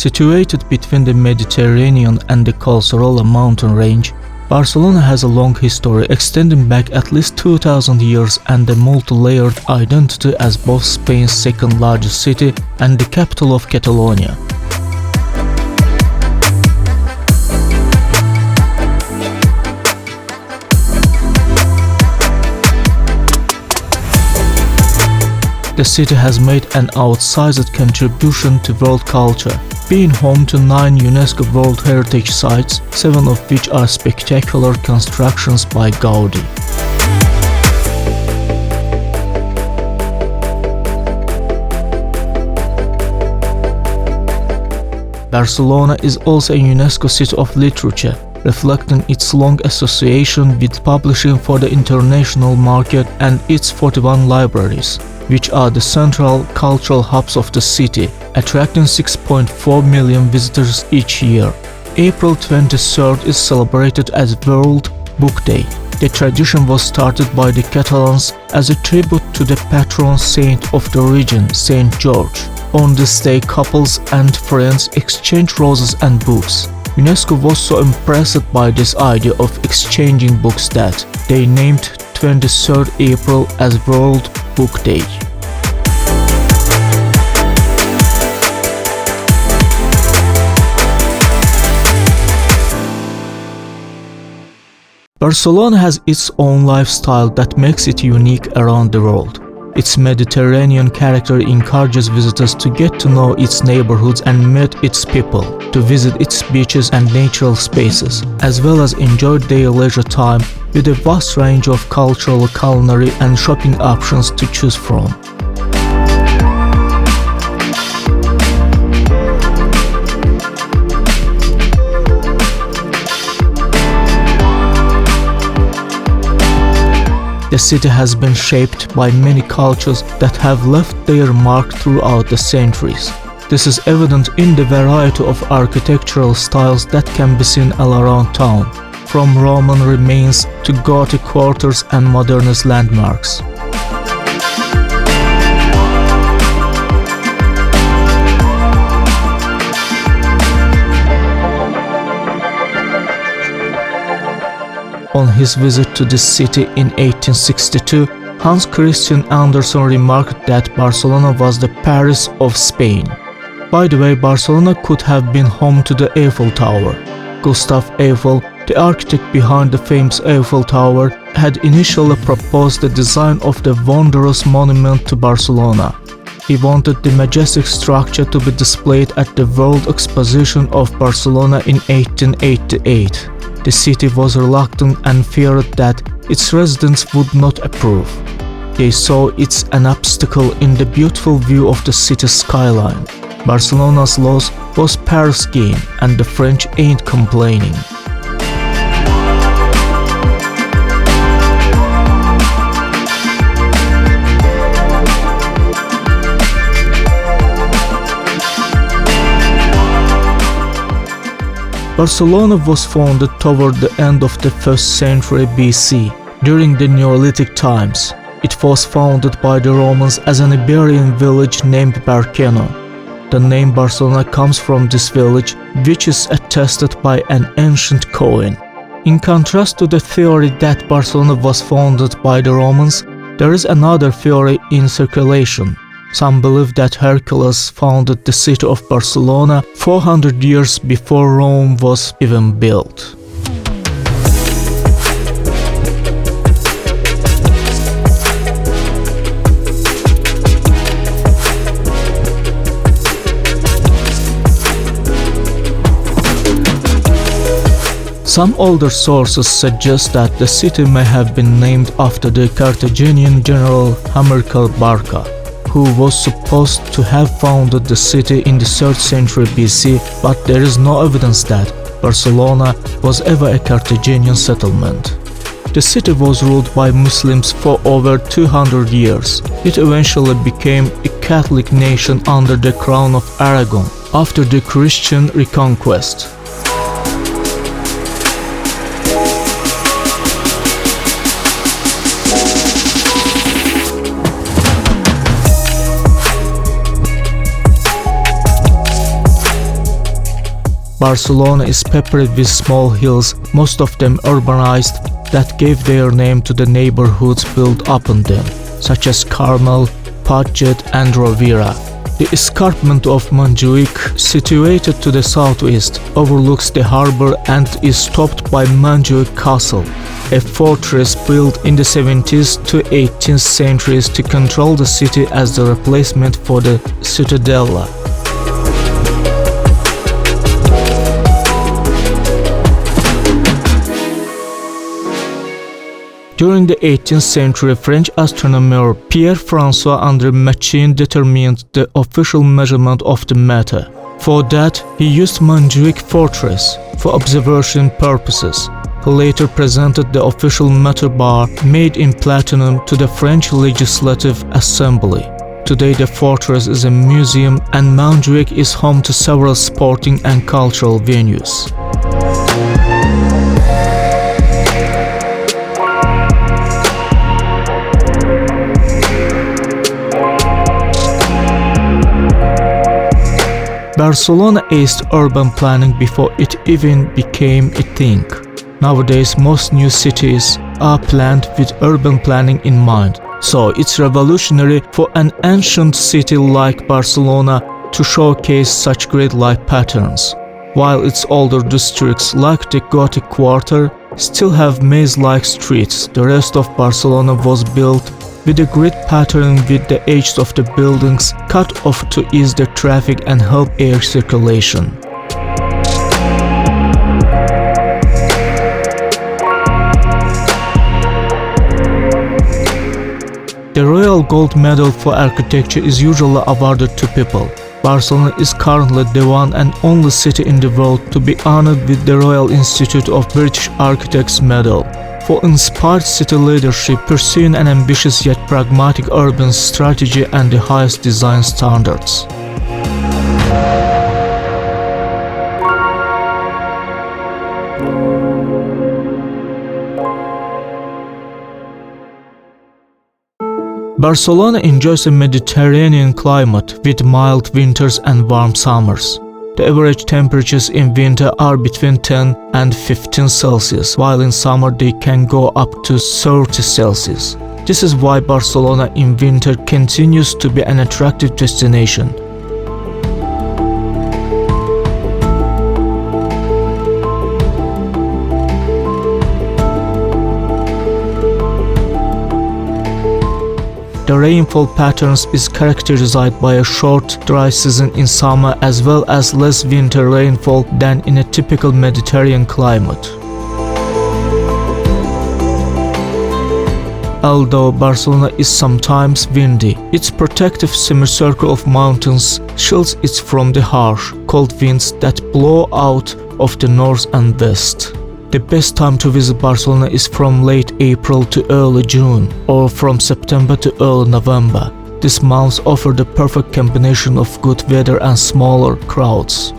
Situated between the Mediterranean and the Collserola mountain range, Barcelona has a long history extending back at least 2000 years and a multi-layered identity as both Spain's second largest city and the capital of Catalonia. The city has made an outsized contribution to world culture, being home to 9 UNESCO World Heritage Sites, 7 of which are spectacular constructions by Gaudi. Barcelona is also a UNESCO City of Literature, reflecting its long association with publishing for the international market and its 41 libraries, which are the central cultural hubs of the city, attracting 6.4 million visitors each year. April 23rd is celebrated as World Book Day. The tradition was started by the Catalans as a tribute to the patron saint of the region, Saint George. On this day, couples and friends exchange roses and books. UNESCO was so impressed by this idea of exchanging books that they named 23rd April as World Book Day. Barcelona has its own lifestyle that makes it unique around the world. Its Mediterranean character encourages visitors to get to know its neighborhoods and meet its people, to visit its beaches and natural spaces, as well as enjoy their leisure time with a vast range of cultural, culinary, and shopping options to choose from. The city has been shaped by many cultures that have left their mark throughout the centuries. This is evident in the variety of architectural styles that can be seen all around town, from Roman remains to Gothic quarters and modernist landmarks. On his visit to this city in 1862, Hans Christian Andersen remarked that Barcelona was the Paris of Spain. By the way, Barcelona could have been home to the Eiffel Tower. Gustave Eiffel, the architect behind the famous Eiffel Tower, had initially proposed the design of the wondrous monument to Barcelona. He wanted the majestic structure to be displayed at the World Exposition of Barcelona in 1888. The city was reluctant and feared that its residents would not approve. They saw it as an obstacle in the beautiful view of the city's skyline. Barcelona's loss was Paris' gain, and the French ain't complaining. Barcelona was founded toward the end of the 1st century BC, during the Neolithic times. It was founded by the Romans as an Iberian village named Barqueno. The name Barcelona comes from this village, which is attested by an ancient coin. In contrast to the theory that Barcelona was founded by the Romans, there is another theory in circulation. Some believe that Hercules founded the city of Barcelona 400 years before Rome was even built. Some older sources suggest that the city may have been named after the Carthaginian general Hamilcar Barca, who was supposed to have founded the city in the 3rd century BC, but there is no evidence that Barcelona was ever a Carthaginian settlement. The city was ruled by Muslims for over 200 years. It eventually became a Catholic nation under the Crown of Aragon after the Christian reconquest. Barcelona is peppered with small hills, most of them urbanized, that gave their name to the neighborhoods built upon them, such as Carmel, Puigdent and Rovira. The escarpment of Montjuic, situated to the southeast, overlooks the harbor and is topped by Montjuic Castle, a fortress built in the 17th to 18th centuries to control the city as the replacement for the Ciutadella. During the 18th century, French astronomer Pierre-François André Machin determined the official measurement of the matter. For that, he used Montjuic Fortress for observation purposes. He later presented the official meter bar made in platinum to the French Legislative Assembly. Today the fortress is a museum and Montjuic is home to several sporting and cultural venues. Barcelona aced urban planning before it even became a thing. Nowadays, most new cities are planned with urban planning in mind. So it's revolutionary for an ancient city like Barcelona to showcase such great light patterns, while its older districts like the Gothic Quarter still have maze-like streets. The rest of Barcelona was built with a grid pattern with the edges of the buildings cut off to ease the traffic and help air circulation. The Royal Gold Medal for Architecture is usually awarded to people. Barcelona is currently the one and only city in the world to be honored with the Royal Institute of British Architects Medal for inspired city leadership, pursuing an ambitious yet pragmatic urban strategy and the highest design standards. Barcelona enjoys a Mediterranean climate with mild winters and warm summers. The average temperatures in winter are between 10 and 15 Celsius, while in summer they can go up to 30 Celsius. This is why Barcelona in winter continues to be an attractive destination. The rainfall patterns is characterized by a short, dry season in summer as well as less winter rainfall than in a typical Mediterranean climate. Although Barcelona is sometimes windy, its protective semicircle of mountains shields it from the harsh, cold winds that blow out of the north and west. The best time to visit Barcelona is from late April to early June, or from September to early November. These months offer the perfect combination of good weather and smaller crowds.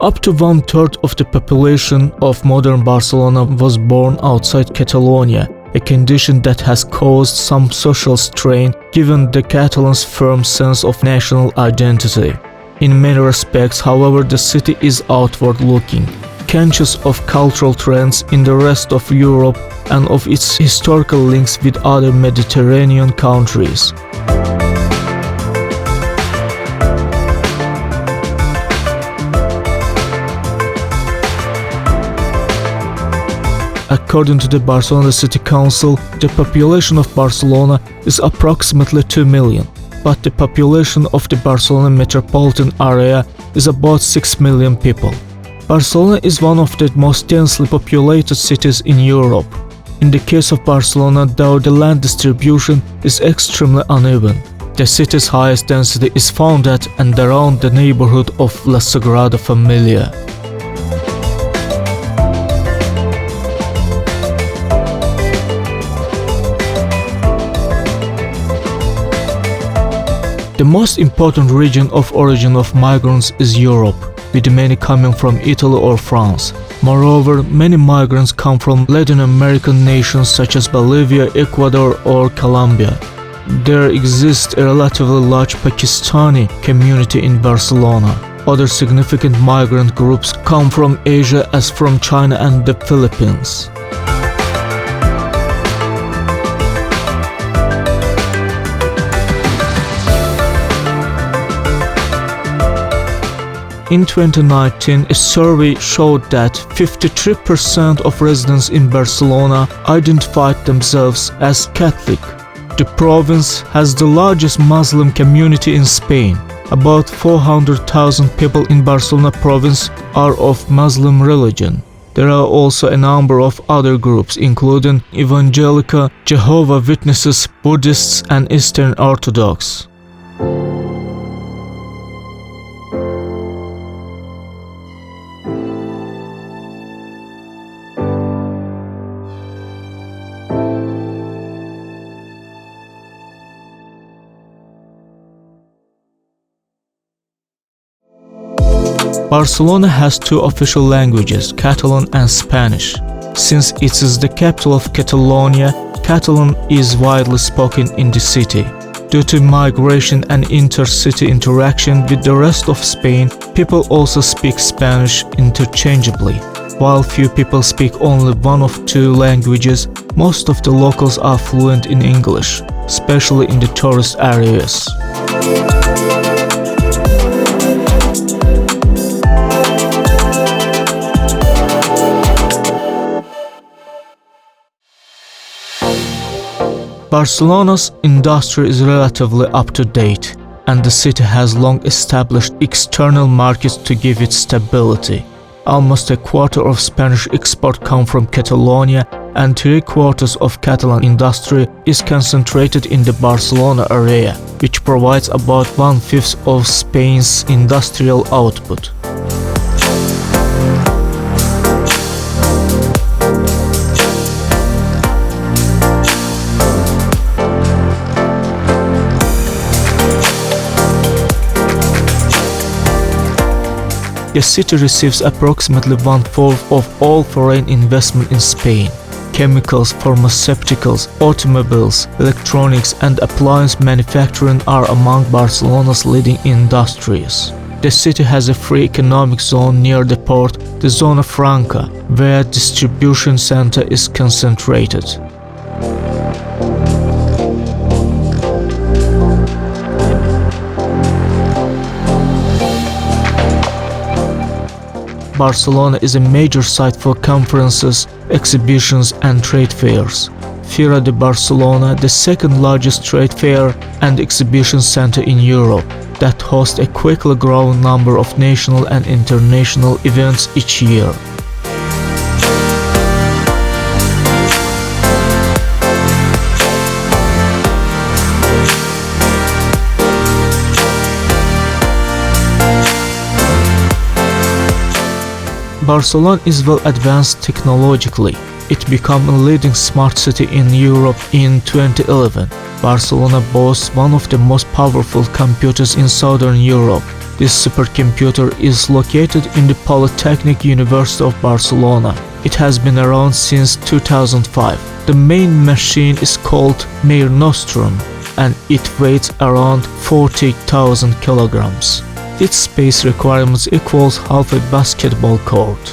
Up to 1/3 of the population of modern Barcelona was born outside Catalonia, a condition that has caused some social strain given the Catalans' firm sense of national identity. In many respects, however, the city is outward-looking, conscious of cultural trends in the rest of Europe and of its historical links with other Mediterranean countries. According to the Barcelona City Council, the population of Barcelona is approximately 2 million, but the population of the Barcelona metropolitan area is about 6 million people. Barcelona is one of the most densely populated cities in Europe. In the case of Barcelona, though, the land distribution is extremely uneven. The city's highest density is found at and around the neighborhood of La Sagrada Familia. The most important region of origin of migrants is Europe, with many coming from Italy or France. Moreover, many migrants come from Latin American nations such as Bolivia, Ecuador, or Colombia. There exists a relatively large Pakistani community in Barcelona. Other significant migrant groups come from Asia, as from China and the Philippines. In 2019, a survey showed that 53% of residents in Barcelona identified themselves as Catholic. The province has the largest Muslim community in Spain. About 400,000 people in Barcelona province are of Muslim religion. There are also a number of other groups, including Evangelical, Jehovah's Witnesses, Buddhists, and Eastern Orthodox. Barcelona has two official languages, Catalan and Spanish. Since it is the capital of Catalonia, Catalan is widely spoken in the city. Due to migration and intercity interaction with the rest of Spain, people also speak Spanish interchangeably. While few people speak only one of two languages, most of the locals are fluent in English, especially in the tourist areas. Barcelona's industry is relatively up-to-date, and the city has long established external markets to give it stability. Almost a quarter of Spanish export come from Catalonia, and 3/4 of Catalan industry is concentrated in the Barcelona area, which provides about 1/5 of Spain's industrial output. The city receives approximately 1/4 of all foreign investment in Spain. Chemicals, pharmaceuticals, automobiles, electronics, and appliance manufacturing are among Barcelona's leading industries. The city has a free economic zone near the port, the Zona Franca, where distribution center is concentrated. Barcelona is a major site for conferences, exhibitions, and trade fairs. Fira de Barcelona, the second largest trade fair and exhibition center in Europe, that hosts a quickly growing number of national and international events each year. Barcelona is well advanced technologically. It became a leading smart city in Europe in 2011. Barcelona boasts one of the most powerful computers in Southern Europe. This supercomputer is located in the Polytechnic University of Barcelona. It has been around since 2005. The main machine is called Mare Nostrum, and it weighs around 40,000 kilograms. Its space requirements equals half a basketball court.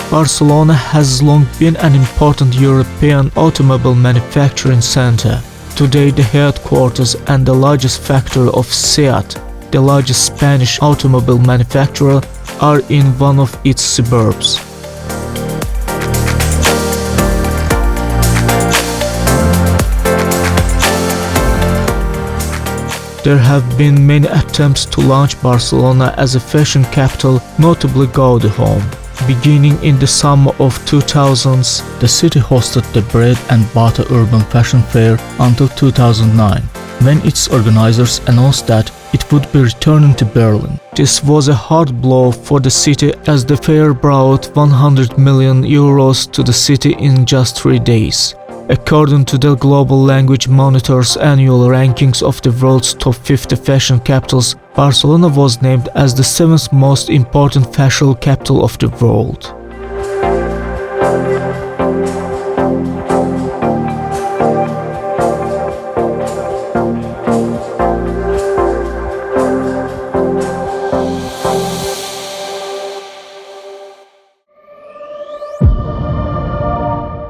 Barcelona has long been an important European automobile manufacturing center. Today, the headquarters and the largest factory of SEAT, the largest Spanish automobile manufacturer, are in one of its suburbs. There have been many attempts to launch Barcelona as a fashion capital, notably Gaudi Home. Beginning in the summer of 2000s, the city hosted the Bread and Butter Urban Fashion Fair until 2009, when its organizers announced that it would be returning to Berlin. This was a hard blow for the city as the fair brought 100 million euros to the city in just 3 days. According to the Global Language Monitor's annual rankings of the world's top 50 fashion capitals, Barcelona was named as the 7th most important fashion capital of the world.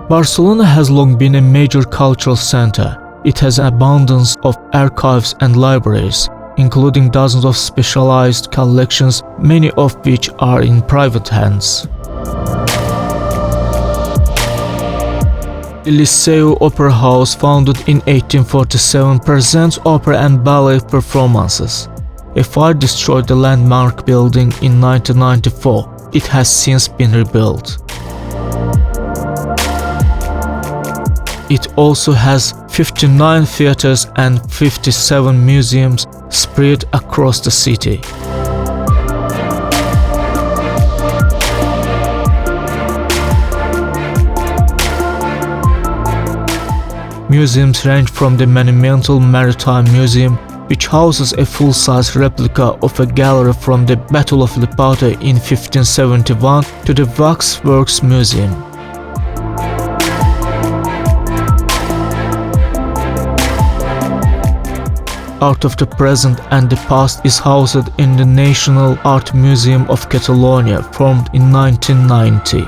Barcelona has long been a major cultural center. It has an abundance of archives and libraries, including dozens of specialized collections, many of which are in private hands. The Liceu Opera House, founded in 1847, presents opera and ballet performances. A fire destroyed the landmark building in 1994. It has since been rebuilt. It also has 59 theaters and 57 museums spread across the city. Museums range from the monumental Maritime Museum, which houses a full-size replica of a gallery from the Battle of Lepanto in 1571, to the Waxworks Museum. Art of the present and the past is housed in the National Art Museum of Catalonia, formed in 1990.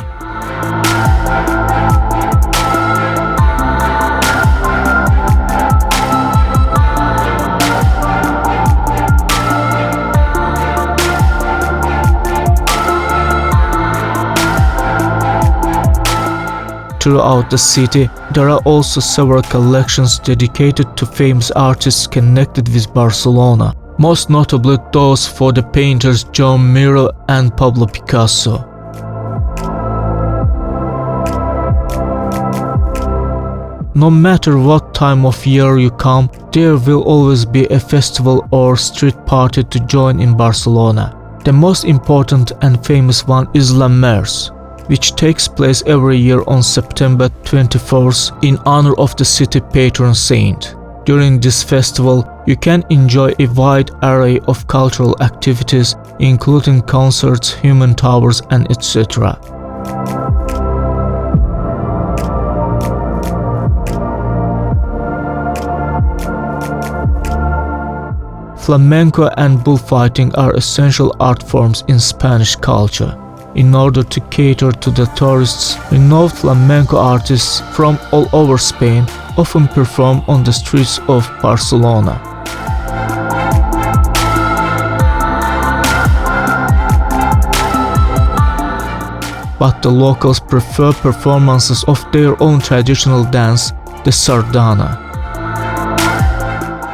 Throughout the city, there are also several collections dedicated to famous artists connected with Barcelona, most notably those for the painters Joan Miró and Pablo Picasso. No matter what time of year you come, there will always be a festival or street party to join in Barcelona. The most important and famous one is La Mers, which takes place every year on September 24th in honor of the city patron saint. During this festival, you can enjoy a wide array of cultural activities, including concerts, human towers, and etc. Flamenco and bullfighting are essential art forms in Spanish culture. In order to cater to the tourists, renowned flamenco artists from all over Spain often perform on the streets of Barcelona. But the locals prefer performances of their own traditional dance, the sardana.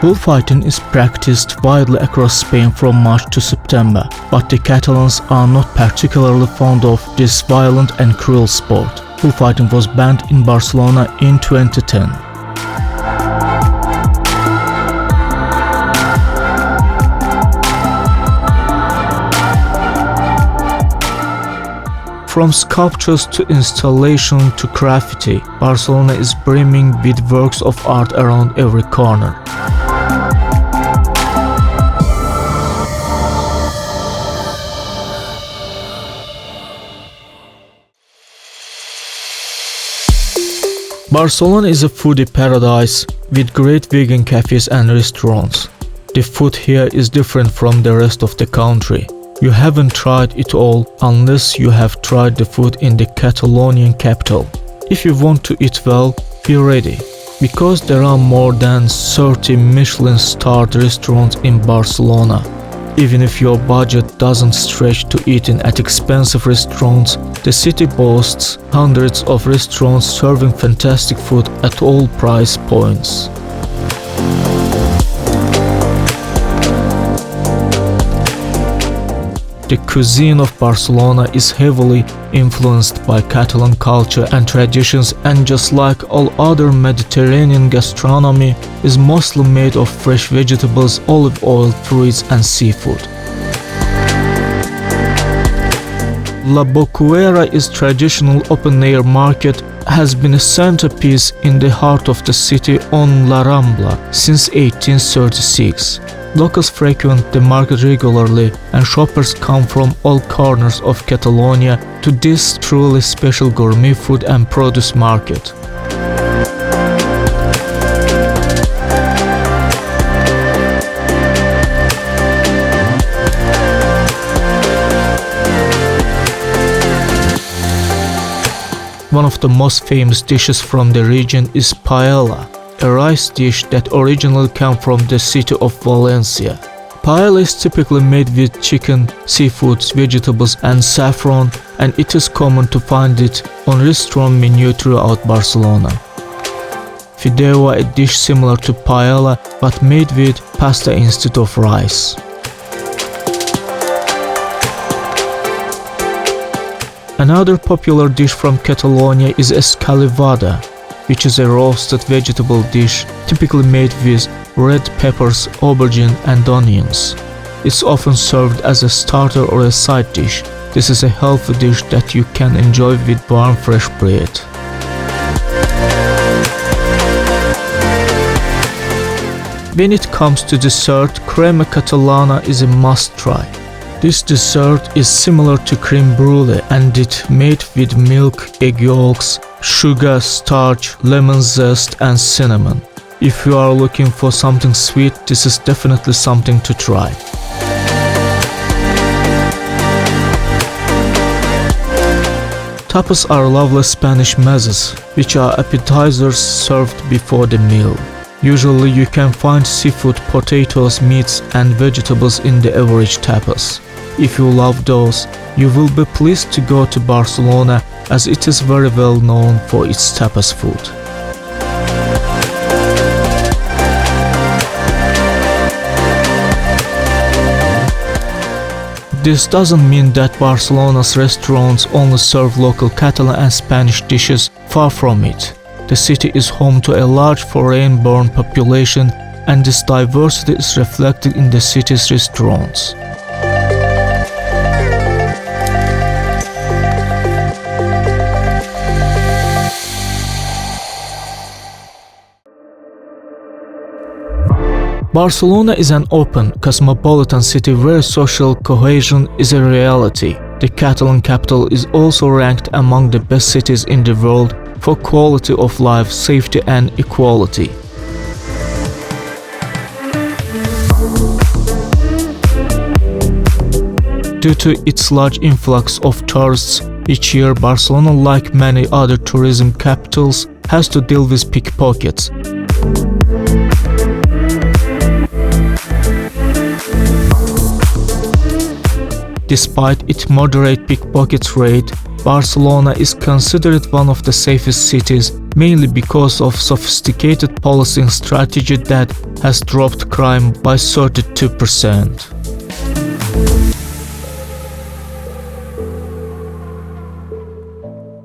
Bullfighting is practiced widely across Spain from March to September, but the Catalans are not particularly fond of this violent and cruel sport. Bullfighting was banned in Barcelona in 2010. From sculptures to installation to graffiti, Barcelona is brimming with works of art around every corner. Barcelona is a foodie paradise with great vegan cafes and restaurants. The food here is different from the rest of the country. You haven't tried it all unless you have tried the food in the Catalonian capital. If you want to eat well, be ready, because there are more than 30 Michelin-starred restaurants in Barcelona. Even if your budget doesn't stretch to eating at expensive restaurants, the city boasts hundreds of restaurants serving fantastic food at all price points. The cuisine of Barcelona is heavily influenced by Catalan culture and traditions, and just like all other Mediterranean gastronomy, is mostly made of fresh vegetables, olive oil, fruits and seafood. La Bocuera is traditional open-air market, has been a centerpiece in the heart of the city on La Rambla since 1836. Locals frequent the market regularly, and shoppers come from all corners of Catalonia to this truly special gourmet food and produce market. One of the most famous dishes from the region is paella, a rice dish that originally came from the city of Valencia. Paella is typically made with chicken, seafoods, vegetables and saffron, and it is common to find it on restaurant menu throughout Barcelona. Fideuà, a dish similar to paella but made with pasta instead of rice. Another popular dish from Catalonia is escalivada, which is a roasted vegetable dish typically made with red peppers, aubergine and onions. It's often served as a starter or a side dish. This is a healthy dish that you can enjoy with warm fresh bread. When it comes to dessert, crema catalana is a must-try. This dessert is similar to creme brulee and it's made with milk, egg yolks, sugar, starch, lemon zest and cinnamon. If you are looking for something sweet, this is definitely something to try. Tapas are lovely Spanish mesas, which are appetizers served before the meal. Usually you can find seafood, potatoes, meats and vegetables in the average tapas. If you love those, you will be pleased to go to Barcelona as it is very well known for its tapas food. This doesn't mean that Barcelona's restaurants only serve local Catalan and Spanish dishes, far from it. The city is home to a large foreign-born population, and this diversity is reflected in the city's restaurants. Barcelona is an open, cosmopolitan city where social cohesion is a reality. The Catalan capital is also ranked among the best cities in the world for quality of life, safety and equality. Due to its large influx of tourists, each year Barcelona, like many other tourism capitals, has to deal with pickpockets. Despite its moderate pickpocket rate, Barcelona is considered one of the safest cities, mainly because of sophisticated policing strategy that has dropped crime by 32%.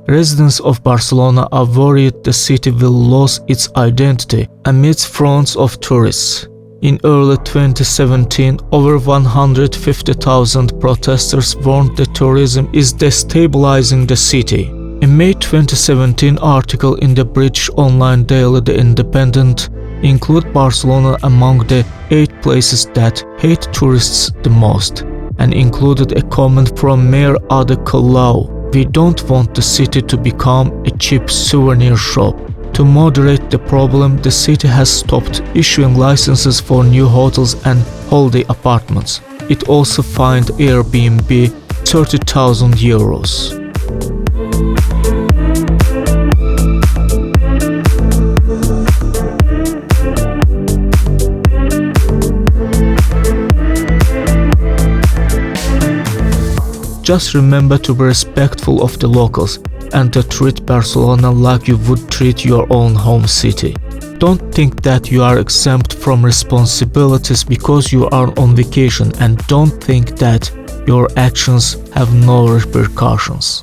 Residents of Barcelona are worried the city will lose its identity amidst fronts of tourists. In early 2017, over 150,000 protesters warned that tourism is destabilizing the city. A May 2017 article in the British online daily The Independent included Barcelona among the 8 places that hate tourists the most, and included a comment from Mayor Ada Colau: "We don't want the city to become a cheap souvenir shop." To moderate the problem, the city has stopped issuing licenses for new hotels and holiday apartments. It also fined Airbnb €30,000. Just remember to be respectful of the locals and to treat Barcelona like you would treat your own home city. Don't think that you are exempt from responsibilities because you are on vacation, and don't think that your actions have no repercussions.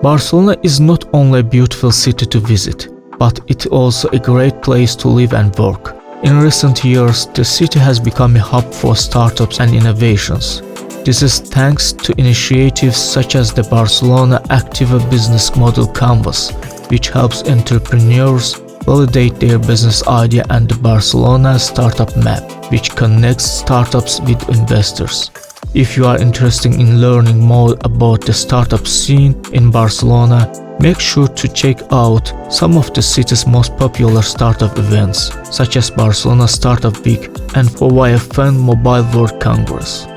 Barcelona is not only a beautiful city to visit, but it's also a great place to live and work. In recent years, the city has become a hub for startups and innovations. This is thanks to initiatives such as the Barcelona Activa Business Model Canvas, which helps entrepreneurs validate their business idea, and the Barcelona Startup Map, which connects startups with investors. If you are interested in learning more about the startup scene in Barcelona, make sure to check out some of the city's most popular startup events, such as Barcelona Startup Week and VIFN Mobile World Congress.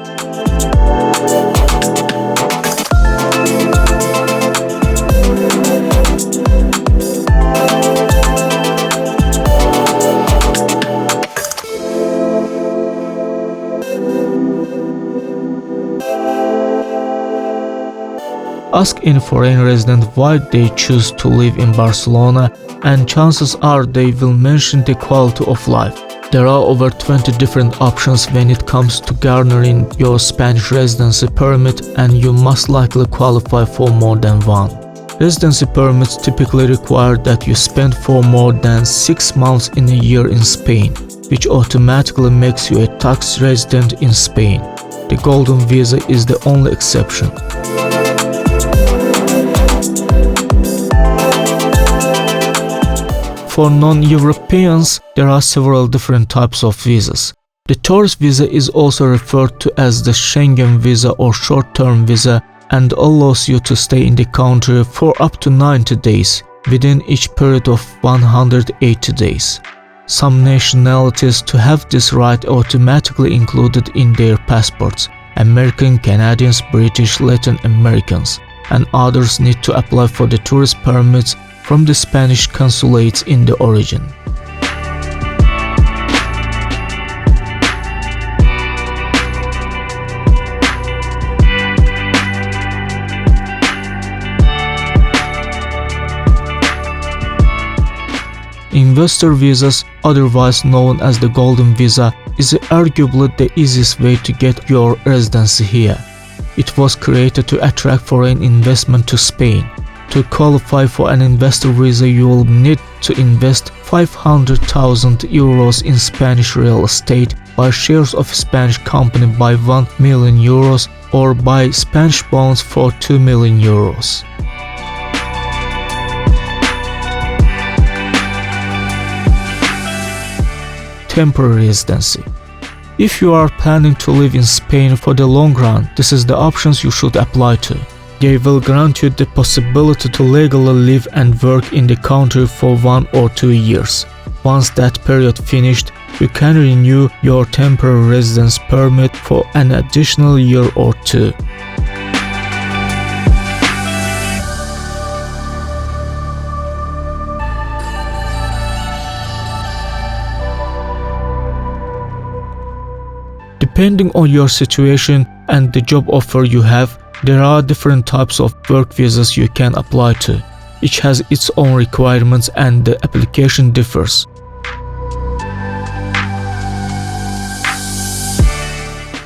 Ask any foreign resident why they choose to live in Barcelona, and chances are they will mention the quality of life. There are over 20 different options when it comes to garnering your Spanish residency permit, and you must likely qualify for more than one. Residency permits typically require that you spend for more than 6 months in a year in Spain, which automatically makes you a tax resident in Spain. The Golden Visa is the only exception. For non-Europeans, there are several different types of visas. The tourist visa is also referred to as the Schengen visa or short-term visa, and allows you to stay in the country for up to 90 days within each period of 180 days. Some nationalities to have this right automatically included in their passports: American, Canadians, British, Latin Americans, and others need to apply for the tourist permits from the Spanish consulates in the origin. Investor visas, otherwise known as the Golden Visa, is arguably the easiest way to get your residency here. It was created to attract foreign investment to Spain. To qualify for an investor visa, you will need to invest 500,000 euros in Spanish real estate, buy shares of a Spanish company by 1 million euros, or buy Spanish bonds for 2 million euros. Temporary residency. If you are planning to live in Spain for the long run, this is the options you should apply to. They will grant you the possibility to legally live and work in the country for 1 or 2 years. Once that period finished, you can renew your temporary residence permit for an additional year or 2. Depending on your situation and the job offer you have, there are different types of work visas you can apply to. Each has its own requirements and the application differs.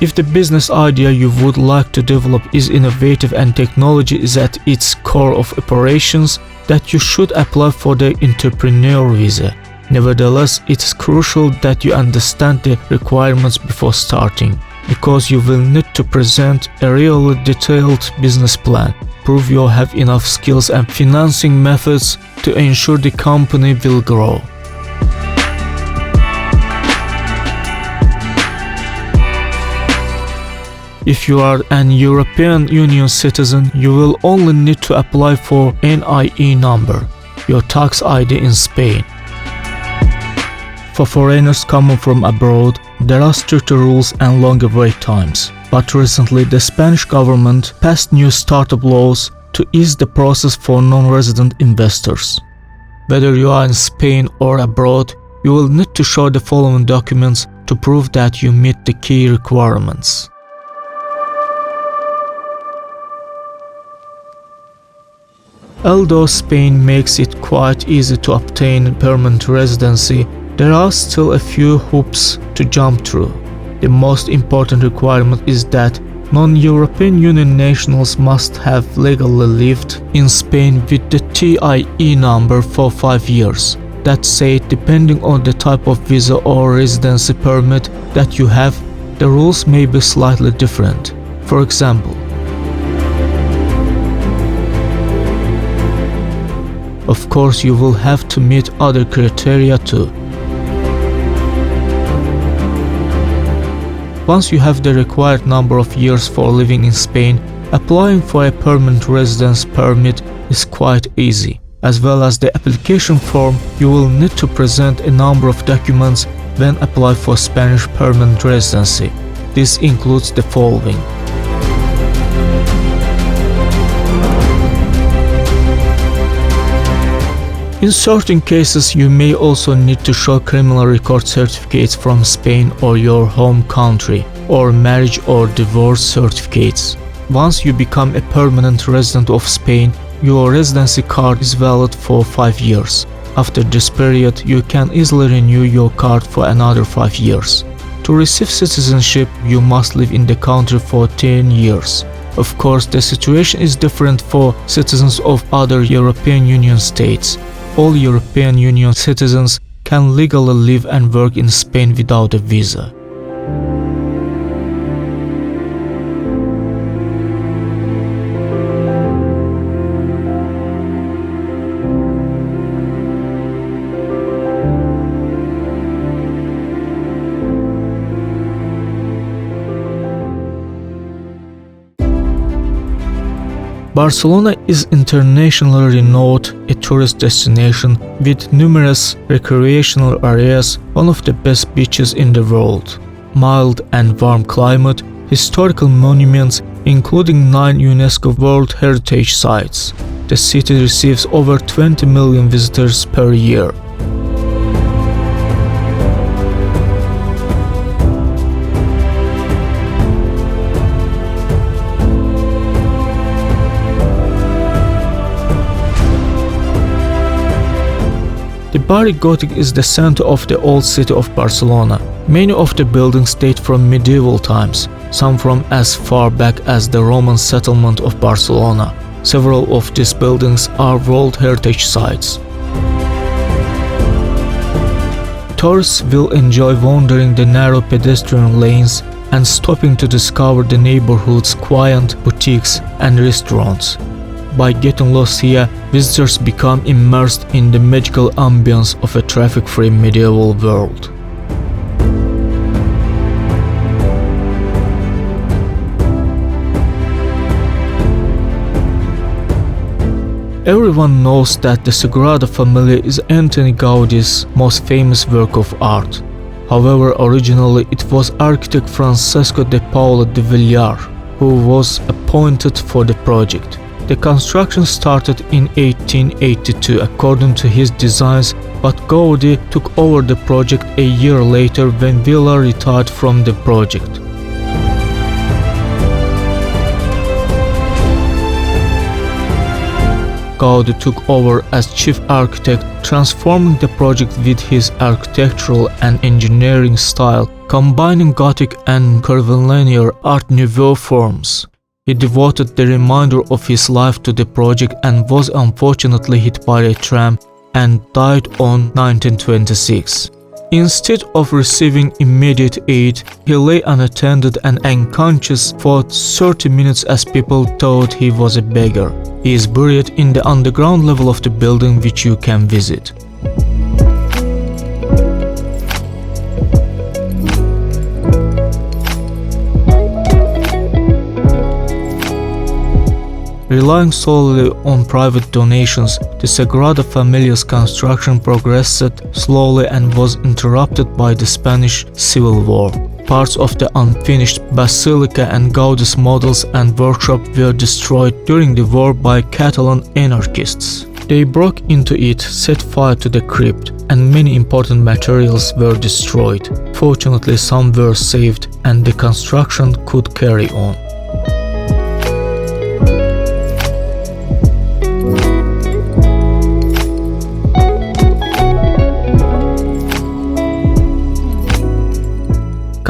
If the business idea you would like to develop is innovative and technology is at its core of operations, that you should apply for the entrepreneur visa. Nevertheless, it is crucial that you understand the requirements before starting, because you will need to present a really detailed business plan, prove you have enough skills and financing methods to ensure the company will grow. If you are an European Union citizen, you will only need to apply for NIE number, your tax ID in Spain. For foreigners coming from abroad, there are stricter rules and longer wait times. But recently, the Spanish government passed new startup laws to ease the process for non-resident investors. Whether you are in Spain or abroad, you will need to show the following documents to prove that you meet the key requirements. Although Spain makes it quite easy to obtain permanent residency, there are still a few hoops to jump through. The most important requirement is that non-European Union nationals must have legally lived in Spain with the TIE number for 5 years. That said, depending on the type of visa or residency permit that you have, the rules may be slightly different. For example, of course, you will have to meet other criteria too. Once you have the required number of years for living in Spain, applying for a permanent residence permit is quite easy. As well as the application form, you will need to present a number of documents when apply for Spanish permanent residency. This includes the following. In certain cases, you may also need to show criminal record certificates from Spain or your home country, or marriage or divorce certificates. Once you become a permanent resident of Spain, your residency card is valid for 5 years. After this period, you can easily renew your card for another 5 years. To receive citizenship, you must live in the country for 10 years. Of course, the situation is different for citizens of other European Union states. All European Union citizens can legally live and work in Spain without a visa. Barcelona is internationally renowned, a tourist destination with numerous recreational areas, one of the best beaches in the world, mild and warm climate, historical monuments including 9 UNESCO World Heritage Sites. The city receives over 20 million visitors per year. The Barri Gothic is the center of the old city of Barcelona. Many of the buildings date from medieval times, some from as far back as the Roman settlement of Barcelona. Several of these buildings are World Heritage Sites. Tourists will enjoy wandering the narrow pedestrian lanes and stopping to discover the neighborhood's quaint boutiques and restaurants. By getting lost here, visitors become immersed in the magical ambience of a traffic-free medieval world. Everyone knows that the Sagrada Familia is Antoni Gaudi's most famous work of art. However, originally it was architect Francesco de Paula de Villar who was appointed for the project. The construction started in 1882 according to his designs, but Gaudi took over the project a year later when Villar retired from the project. Gaudi took over as chief architect, transforming the project with his architectural and engineering style, combining Gothic and Curvilinear Art Nouveau forms. He devoted the remainder of his life to the project and was unfortunately hit by a tram and died on 1926. Instead of receiving immediate aid, he lay unattended and unconscious for 30 minutes as people thought he was a beggar. He is buried in the underground level of the building, which you can visit. Relying solely on private donations, the Sagrada Familia's construction progressed slowly and was interrupted by the Spanish Civil War. Parts of the unfinished basilica and Gaudi's models and workshop were destroyed during the war by Catalan anarchists. They broke into it, set fire to the crypt, and many important materials were destroyed. Fortunately, some were saved and the construction could carry on.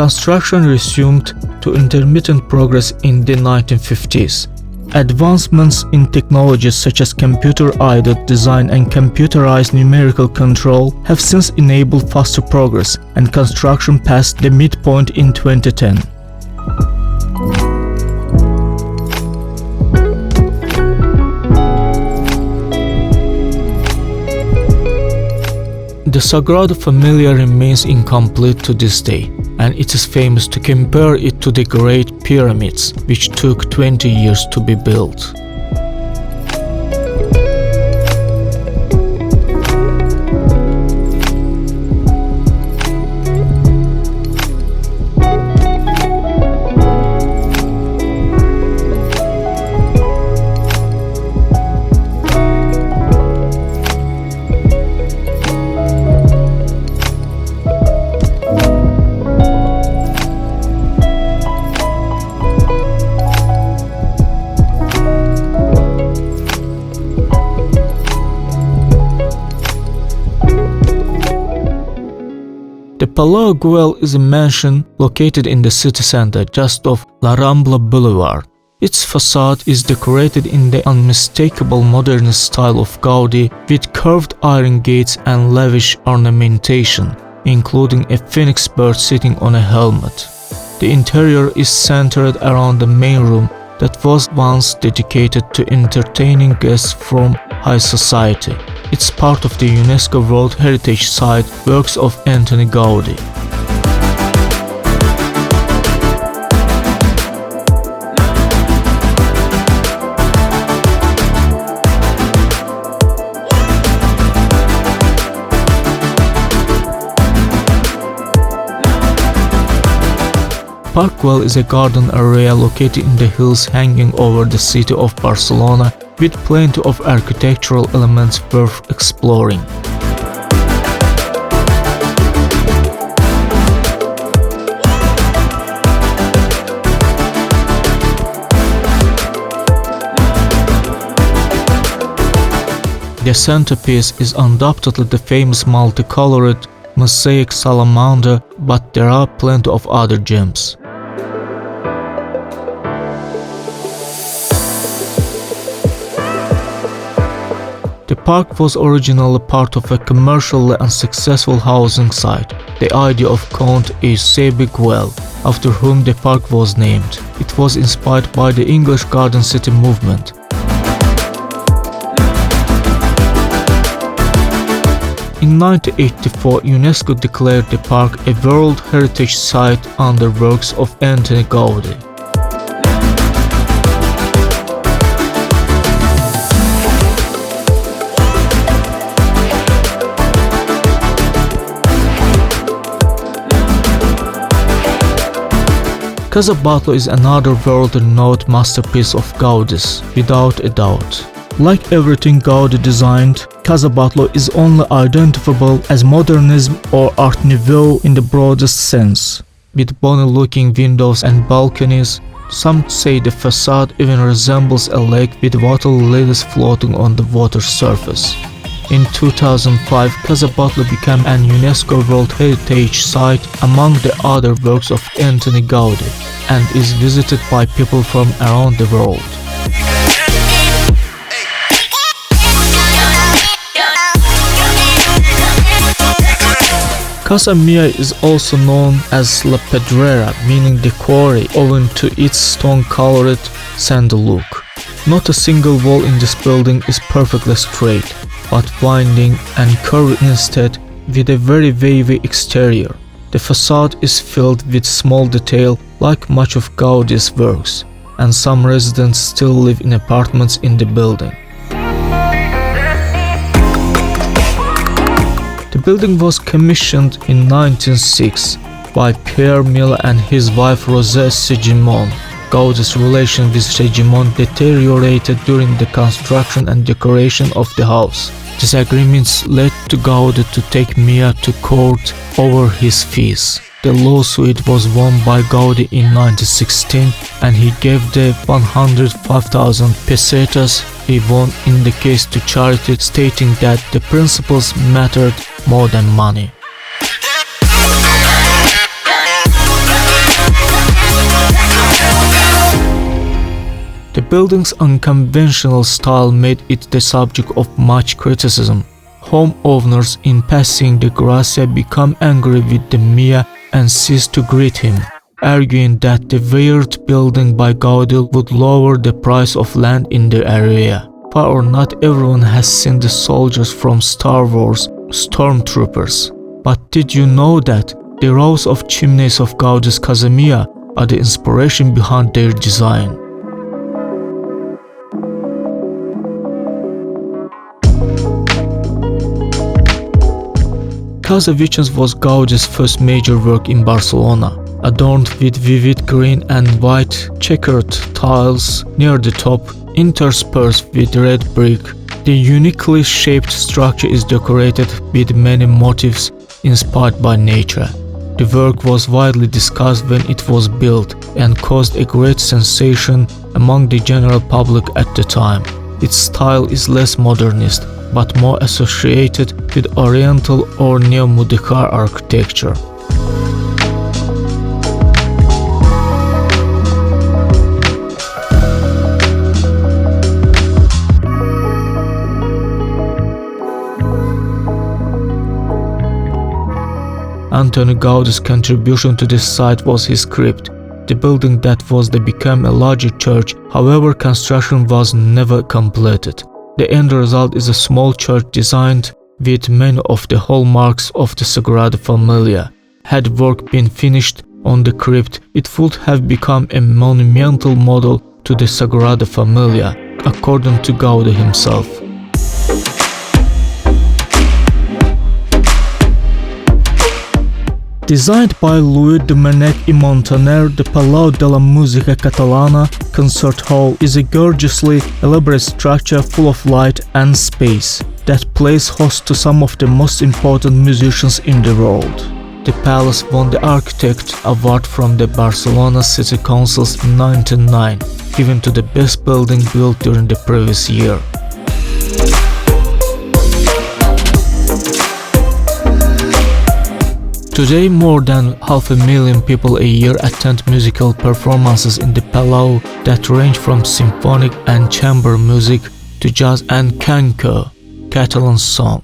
construction resumed to intermittent progress in the 1950s. Advancements in technologies such as computer-aided design and computerized numerical control have since enabled faster progress, and construction passed the midpoint in 2010. The Sagrada Familia remains incomplete to this day, and it is famous to compare it to the Great Pyramids, which took 20 years to be built. The Palau Güell is a mansion located in the city center just off La Rambla Boulevard. Its facade is decorated in the unmistakable modernist style of Gaudi, with curved iron gates and lavish ornamentation, including a phoenix bird sitting on a helmet. The interior is centered around the main room that was once dedicated to entertaining guests from high society. It's part of the UNESCO World Heritage Site Works of Antoni Gaudi. Park Güell is a garden area located in the hills hanging over the city of Barcelona, with plenty of architectural elements worth exploring. The centerpiece is undoubtedly the famous multicolored mosaic salamander, but there are plenty of other gems. The park was originally part of a commercially unsuccessful housing site. The idea of Count Eusèbe Güell, after whom the park was named. It was inspired by the English Garden City movement. In 1984, UNESCO declared the park a World Heritage Site under works of Antoni Gaudi. Casa Batlló is another world-renowned masterpiece of Gaudi's, without a doubt. Like everything Gaudi designed, Casa Batlló is only identifiable as modernism or Art Nouveau in the broadest sense. With bonny-looking windows and balconies, some say the facade even resembles a lake with water lilies floating on the water surface. In 2005, Casa Batlló became an UNESCO World Heritage Site among the other works of Antoni Gaudi, and is visited by people from around the world. Casa Mia is also known as La Pedrera, meaning the quarry, owing to its stone-colored, sandy look. Not a single wall in this building is perfectly straight, but winding and curved instead, with a very wavy exterior. The facade is filled with small detail like much of Gaudi's works, and some residents still live in apartments in the building. The building was commissioned in 1906 by Pierre Mille and his wife Rosée Segimon. Gaudi's relation with Segimon deteriorated during the construction and decoration of the house. Disagreements led to Gaudi to take Mia to court over his fees. The lawsuit was won by Gaudi in 1916, and he gave the 105,000 pesetas he won in the case to charity, stating that the principles mattered more than money. The building's unconventional style made it the subject of much criticism. Homeowners in passing the Gracia become angry with the Mia and cease to greet him, arguing that the weird building by Gaudi would lower the price of land in the area. For not everyone has seen the soldiers from Star Wars, Stormtroopers. But did you know that the rows of chimneys of Gaudi's Casa Mia are the inspiration behind their design? Casa Vicens was Gaudi's first major work in Barcelona, adorned with vivid green and white checkered tiles near the top, interspersed with red brick. The uniquely shaped structure is decorated with many motifs inspired by nature. The work was widely discussed when it was built and caused a great sensation among the general public at the time. Its style is less modernist, but more associated with Oriental or Neo-Mudéjar architecture. Antoni Gaudi's contribution to this site was his crypt, the building that was to become a larger church. However, construction was never completed. The end result is a small church designed with many of the hallmarks of the Sagrada Familia. Had work been finished on the crypt, it would have become a monumental model to the Sagrada Familia, according to Gaudi himself. Designed by Louis Domènech i Montaner, the Palau de la Música Catalana concert hall is a gorgeously elaborate structure full of light and space that plays host to some of the most important musicians in the world. The palace won the Architect Award from the Barcelona City Council in 1999, given to the best building built during the previous year. Today, more than 500,000 people a year attend musical performances in the Palau that range from symphonic and chamber music to jazz and cançó, Catalan song.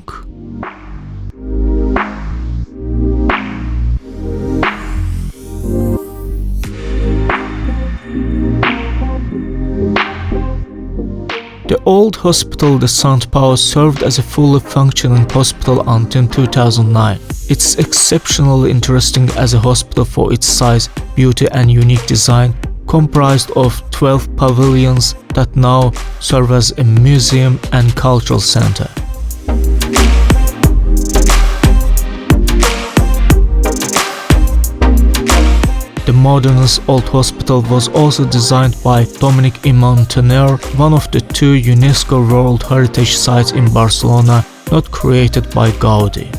The old Hospital de Sant Pau served as a fully functioning hospital until 2009. It's exceptionally interesting as a hospital for its size, beauty and unique design, comprised of 12 pavilions that now serve as a museum and cultural center. The modernist old hospital was also designed by Domènech i Montaner, one of the two UNESCO World Heritage Sites in Barcelona, not created by Gaudi.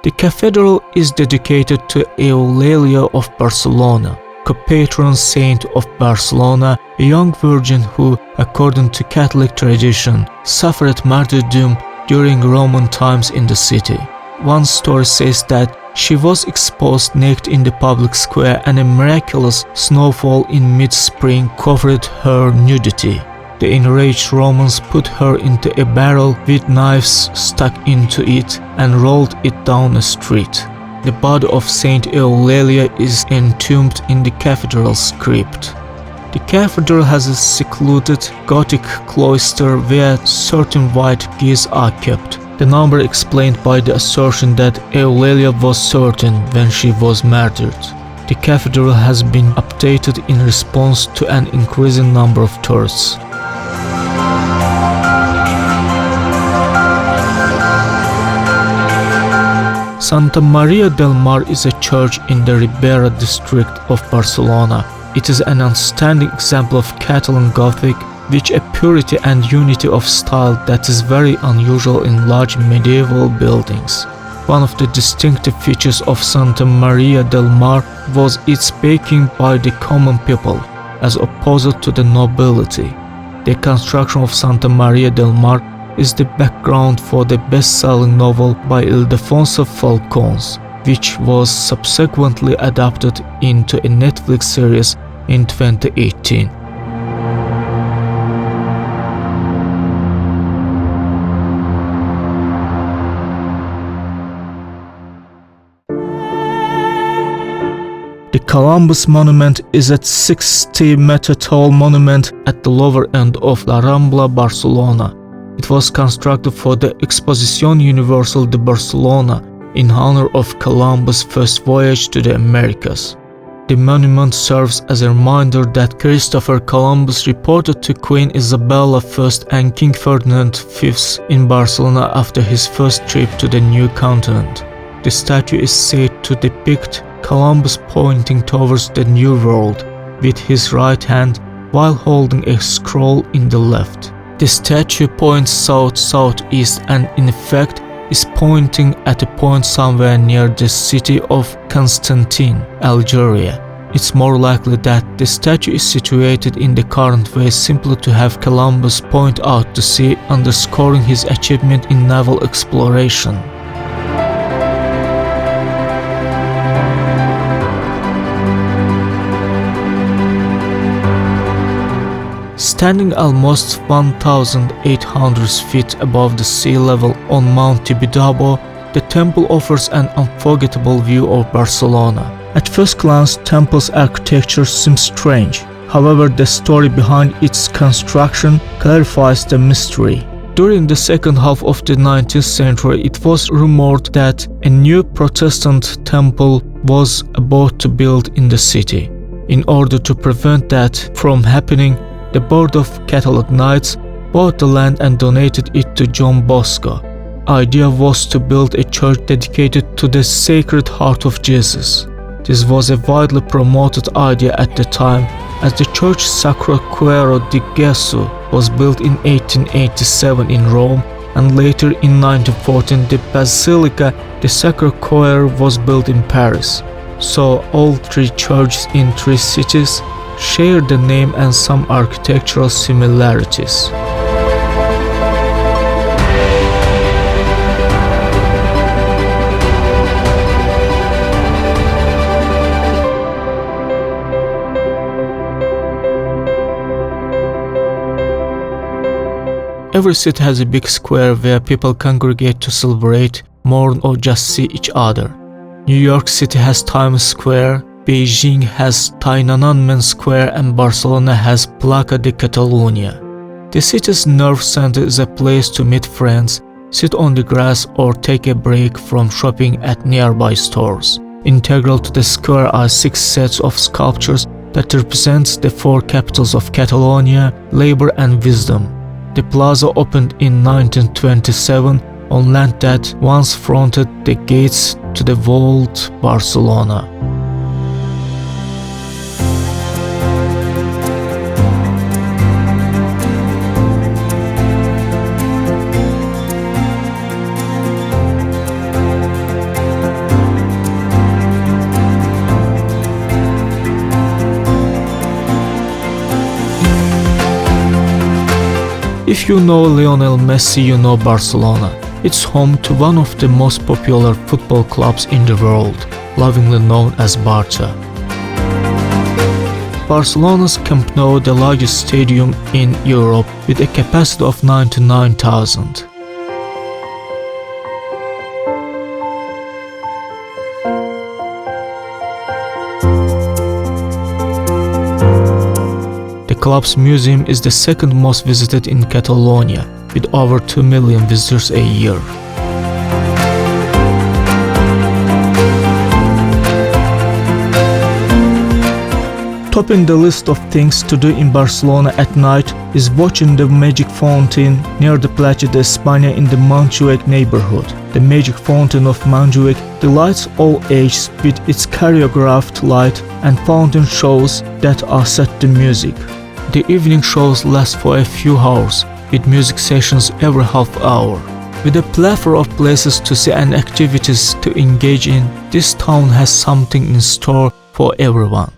The cathedral is dedicated to Eulalia of Barcelona, co-patron saint of Barcelona, a young virgin who, according to Catholic tradition, suffered martyrdom during Roman times in the city. One story says that she was exposed naked in the public square and a miraculous snowfall in mid-spring covered her nudity. The enraged Romans put her into a barrel with knives stuck into it and rolled it down a street. The body of Saint Eulalia is entombed in the cathedral's crypt. The cathedral has a secluded Gothic cloister where certain white geese are kept. The number explained by the assertion that Eulalia was certain when she was martyred. The cathedral has been updated in response to an increasing number of tourists. Santa Maria del Mar is a church in the Ribera district of Barcelona. It is an outstanding example of Catalan Gothic, with a purity and unity of style that is very unusual in large medieval buildings. One of the distinctive features of Santa Maria del Mar was its backing by the common people, as opposed to the nobility. The construction of Santa Maria del Mar is the background for the best-selling novel by Ildefonso Falcons, which was subsequently adapted into a Netflix series in 2018. The Columbus Monument is a 60-meter tall monument at the lower end of La Rambla, Barcelona. It was constructed for the Exposición Universal de Barcelona in honor of Columbus' first voyage to the Americas. The monument serves as a reminder that Christopher Columbus reported to Queen Isabella I and King Ferdinand V in Barcelona after his first trip to the new continent. The statue is said to depict Columbus pointing towards the New World with his right hand while holding a scroll in the left. The statue points south-southeast and in effect is pointing at a point somewhere near the city of Constantine, Algeria. It's more likely that the statue is situated in the current way simply to have Columbus point out to sea, underscoring his achievement in naval exploration. Standing almost 1,800 feet above the sea level on Mount Tibidabo, the temple offers an unforgettable view of Barcelona. At first glance, the temple's architecture seems strange. However, the story behind its construction clarifies the mystery. During the second half of the 19th century, it was rumored that a new Protestant temple was about to be built in the city. In order to prevent that from happening, the Board of Catholic Knights bought the land and donated it to John Bosco. The idea was to build a church dedicated to the Sacred Heart of Jesus. This was a widely promoted idea at the time, as the church Sacro Cuore di Gesù was built in 1887 in Rome, and later in 1914 the Basilica de Sacro Cuore was built in Paris. So all three churches in three cities share the name and some architectural similarities. Every city has a big square where people congregate to celebrate, mourn, or just see each other. New York City has Times Square, Beijing has Tiananmen Square, and Barcelona has Plaça de Catalunya. The city's nerve center is a place to meet friends, sit on the grass, or take a break from shopping at nearby stores. Integral to the square are 6 sets of sculptures that represent the 4 capitals of Catalonia, labor and wisdom. The plaza opened in 1927 on land that once fronted the gates to the walled Barcelona. If you know Lionel Messi, you know Barcelona. It's home to one of the most popular football clubs in the world, lovingly known as Barça. Barcelona's Camp Nou, the largest stadium in Europe, with a capacity of 99,000. The club's museum is the second most visited in Catalonia, with over 2 million visitors a year. Topping the list of things to do in Barcelona at night is watching the Magic Fountain near the Platja de España in the Montjuic neighborhood. The Magic Fountain of Montjuic delights all ages with its choreographed light and fountain shows that are set to music. The evening shows last for a few hours, with music sessions every half hour. With a plethora of places to see and activities to engage in, this town has something in store for everyone.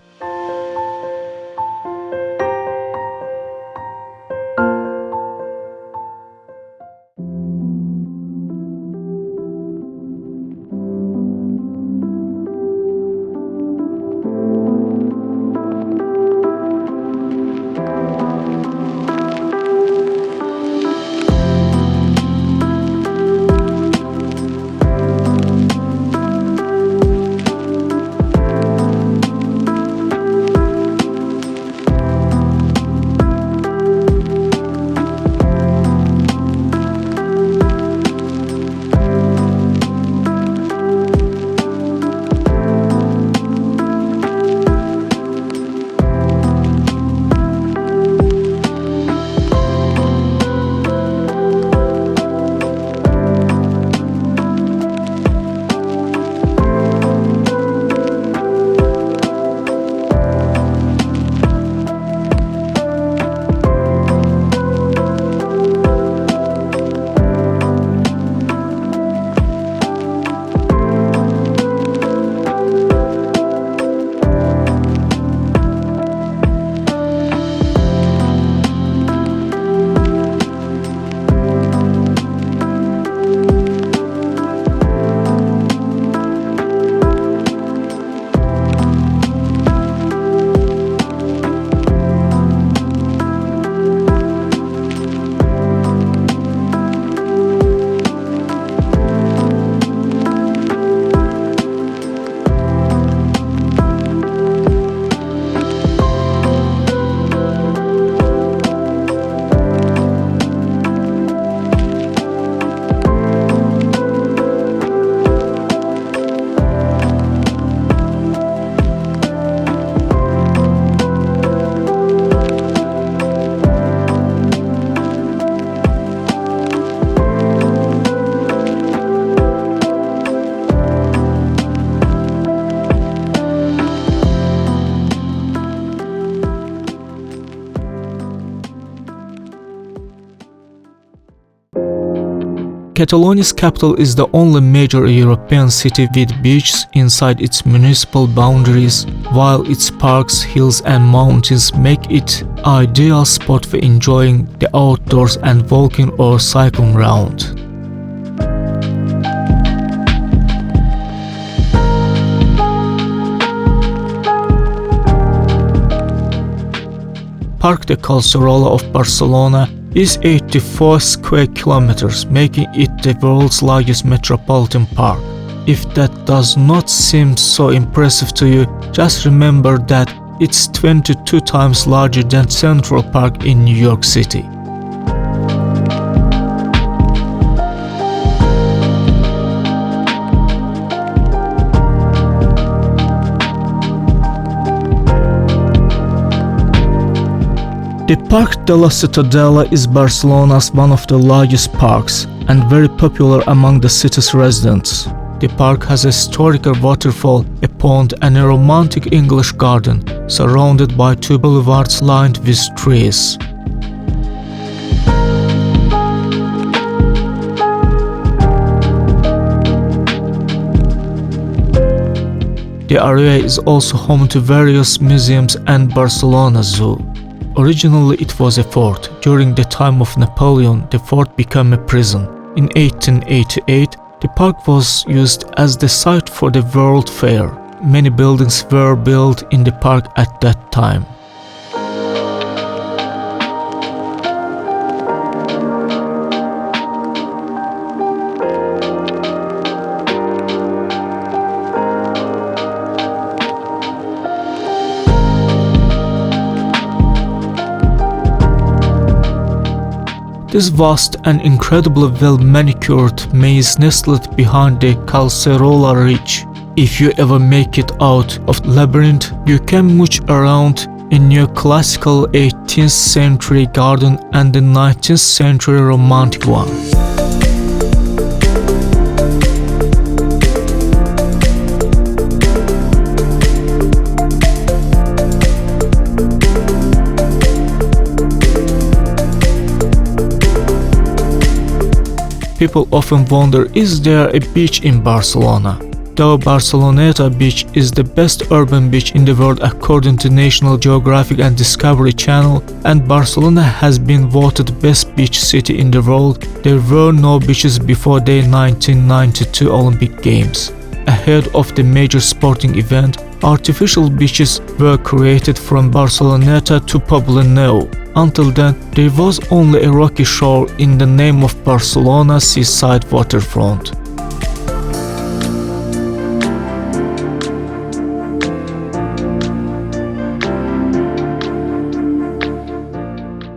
Catalonia's capital is the only major European city with beaches inside its municipal boundaries, while its parks, hills and mountains make it an ideal spot for enjoying the outdoors and walking or cycling around. Parc de Collserola of Barcelona is 84 square kilometers, making it the world's largest metropolitan park. If that does not seem so impressive to you, just remember that it's 22 times larger than Central Park in New York City. The Parc de la Ciutadella is Barcelona's one of the largest parks and very popular among the city's residents. The park has a historical waterfall, a pond and a romantic English garden, surrounded by two boulevards lined with trees. The area is also home to various museums and Barcelona Zoo. Originally it was a fort. During the time of Napoleon, the fort became a prison. In 1888, the park was used as the site for the World Fair. Many buildings were built in the park at that time. This vast and incredibly well-manicured maze nestled behind the Collserola Ridge. If you ever make it out of the labyrinth, you can mooch around a neoclassical 18th century garden and a 19th century romantic one. people often wonder, is there a beach in Barcelona? Though Barceloneta Beach is the best urban beach in the world according to National Geographic and Discovery Channel, and Barcelona has been voted best beach city in the world, there were no beaches before the 1992 Olympic Games. Ahead of the major sporting event, artificial beaches were created from Barceloneta to Poblenou. Until then, there was only a rocky shore in the name of Barcelona seaside waterfront.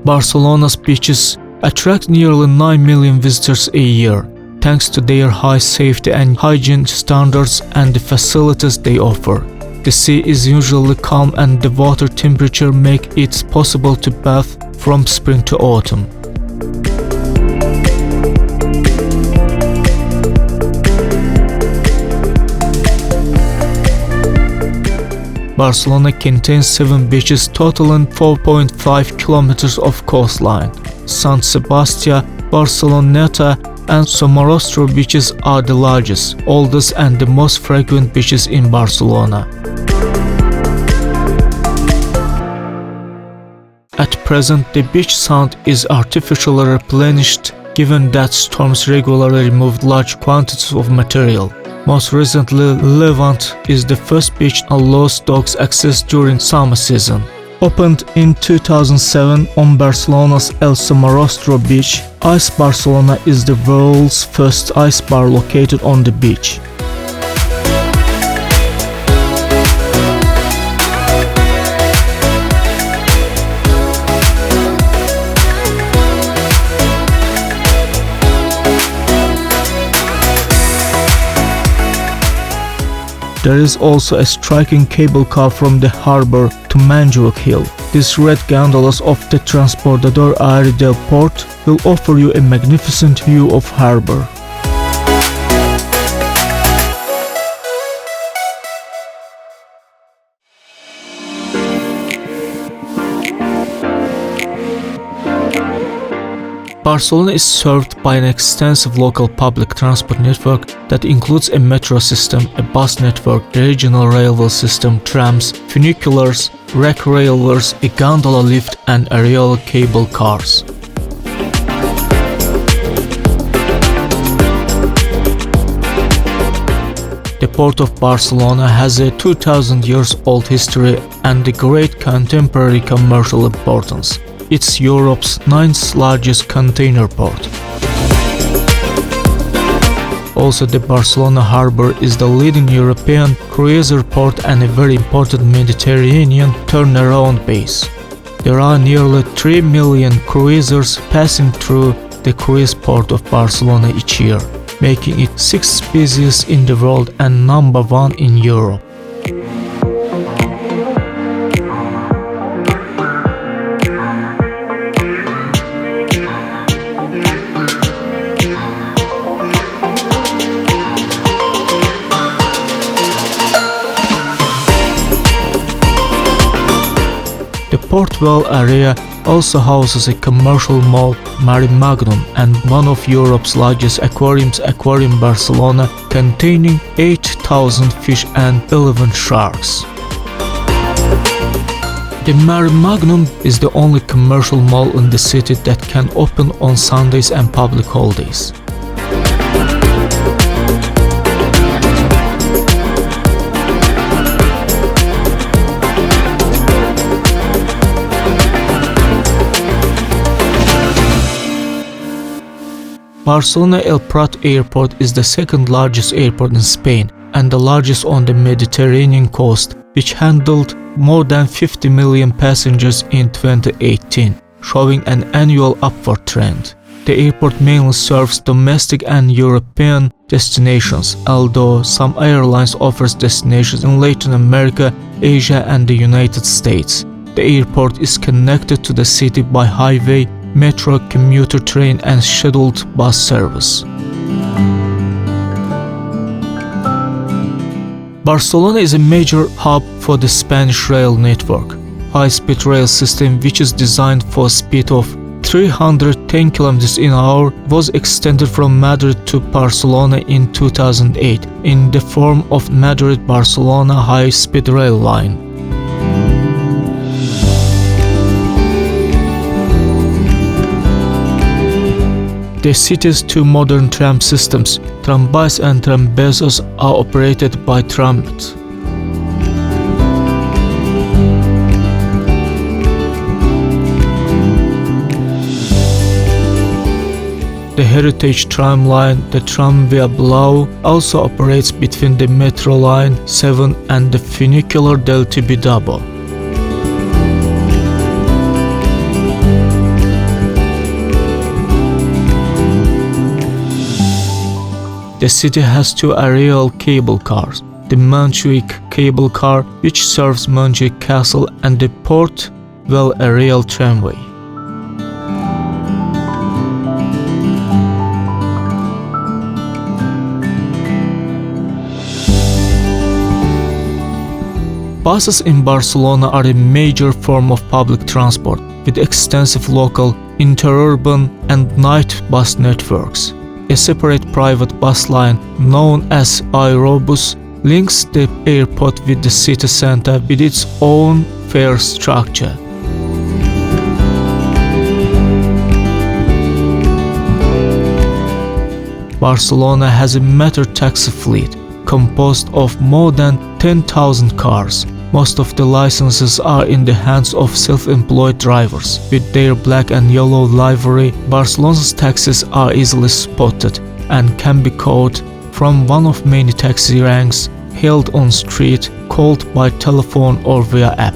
Barcelona's beaches attract nearly 9 million visitors a year, thanks to their high safety and hygiene standards and the facilities they offer. The sea is usually calm and the water temperature make it possible to bathe from spring to autumn. Barcelona contains 7 beaches totaling 4.5 kilometers of coastline. Sant Sebastià, Barceloneta, and Somorrostro beaches are the largest, oldest and the most frequent beaches in Barcelona. At present, the beach sand is artificially replenished given that storms regularly remove large quantities of material. Most recently, Levant is the first beach that allows dogs access during summer season. Opened in 2007 on Barcelona's El Somorrostro beach, Ice Barcelona is the world's first ice bar located on the beach. There is also a striking cable car from the harbor to Montjuic Hill. These red gondolas of the Transportador Aeri del Port will offer you a magnificent view of harbor. Barcelona is served by an extensive local public transport network that includes a metro system, a bus network, a regional railway system, trams, funiculars, rack railways, a gondola lift, and aerial cable cars. The port of Barcelona has a 2000 years old history and a great contemporary commercial importance. It's Europe's 9th largest container port. Also, the Barcelona harbor is the leading European cruiser port and a very important Mediterranean turnaround base. There are nearly 3 million cruisers passing through the cruise port of Barcelona each year, making it 6th busiest in the world and number 1 in Europe. The Portwell area also houses a commercial mall, Marimagnum, and one of Europe's largest aquariums, Aquarium Barcelona, containing 8,000 fish and 11 sharks. The Marimagnum is the only commercial mall in the city that can open on Sundays and public holidays. Barcelona El Prat Airport is the second largest airport in Spain and the largest on the Mediterranean coast, which handled more than 50 million passengers in 2018, showing an annual upward trend. The airport mainly serves domestic and European destinations, although some airlines offers destinations in Latin America, Asia and the United States. The airport is connected to the city by highway, metro, commuter train and scheduled bus service. Barcelona is a major hub for the Spanish rail network, high-speed rail system which is designed for speed of 310 km/h was extended from Madrid to Barcelona in 2008 in the form of Madrid-Barcelona high-speed rail line. The city's two modern tram systems, Trambais and Trambezos, are operated by Tramit. The heritage tram line, the Tramvia Blau, also operates between the Metro Line 7 and the funicular del Tibidabo. The city has two aerial cable cars, the Montjuic cable car, which serves Montjuic Castle, and the Port Vell aerial tramway. Buses in Barcelona are a major form of public transport, with extensive local, interurban, and night bus networks. A separate private bus line, known as Aerobus, links the airport with the city center with its own fare structure. Barcelona has a metro taxi fleet composed of more than 10,000 cars. Most of the licenses are in the hands of self-employed drivers. With their black and yellow livery, Barcelona's taxis are easily spotted and can be caught from one of many taxi ranks held on street, called by telephone or via app.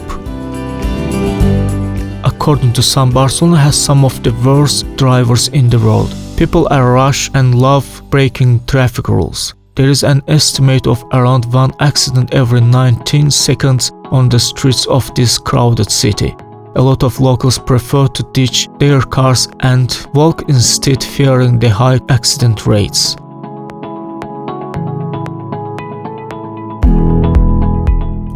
According to some, Barcelona has some of the worst drivers in the world. People are rash and love breaking traffic rules. There is an estimate of around one accident every 19 seconds on the streets of this crowded city. A lot of locals prefer to ditch their cars and walk instead, fearing the high accident rates.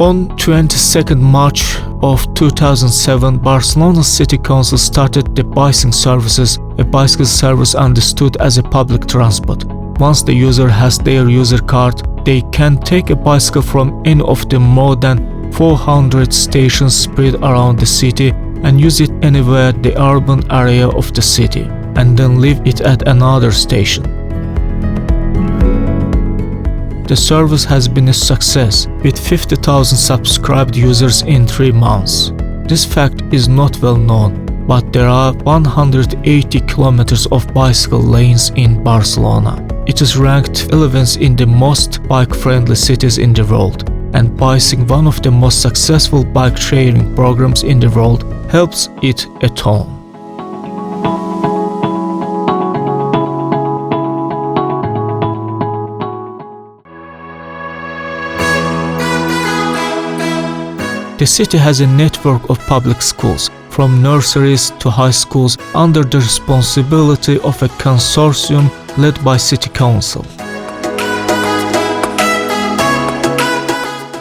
On 22nd March of 2007, Barcelona City Council started the bicycling services, a bicycle service understood as a public transport. Once the user has their user card, they can take a bicycle from any of the more than 400 stations spread around the city and use it anywhere in the urban area of the city, and then leave it at another station. The service has been a success, with 50,000 subscribed users in 3 months. This fact is not well known, but there are 180 kilometers of bicycle lanes in Barcelona. It is ranked 11th in the most bike-friendly cities in the world, and bicycling, one of the most successful bike-sharing programs in the world, helps it a ton. The city has a network of public schools, from nurseries to high schools, under the responsibility of a consortium led by City Council.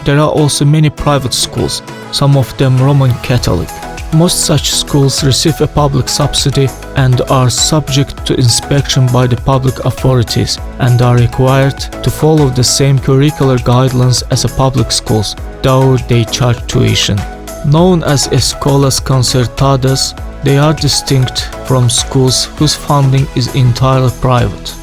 There are also many private schools, some of them Roman Catholic. Most such schools receive a public subsidy and are subject to inspection by the public authorities and are required to follow the same curricular guidelines as public schools, though they charge tuition. Known as escolas concertadas, they are distinct from schools whose funding is entirely private.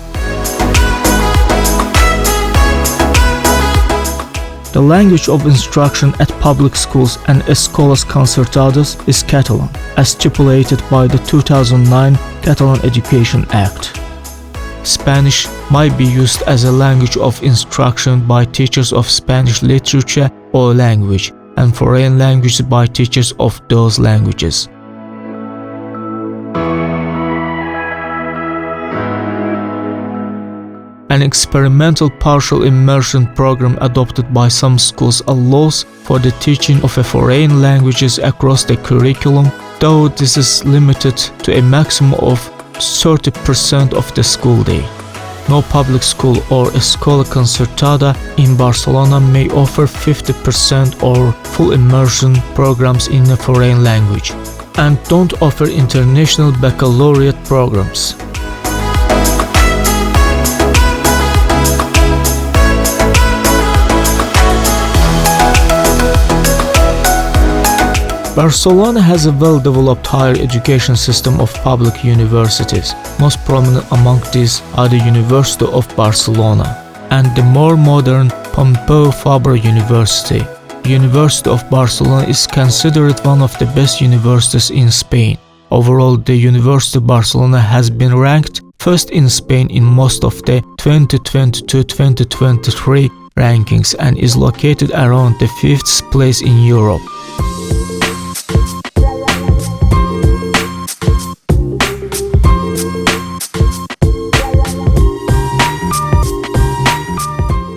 The language of instruction at public schools and escolas concertadas is Catalan, as stipulated by the 2009 Catalan Education Act. Spanish might be used as a language of instruction by teachers of Spanish literature or language, and foreign languages by teachers of those languages. An experimental partial immersion program adopted by some schools allows for the teaching of foreign languages across the curriculum, though this is limited to a maximum of 30% of the school day. No public school or escola concertada in Barcelona may offer 50% or full immersion programs in a foreign language. and don't offer international baccalaureate programs. Barcelona has a well-developed higher education system of public universities. Most prominent among these are the University of Barcelona and the more modern Pompeu Fabra University. The University of Barcelona is considered one of the best universities in Spain. Overall, the University of Barcelona has been ranked first in Spain in most of the 2022-2023 rankings and is located around the 5th place in Europe.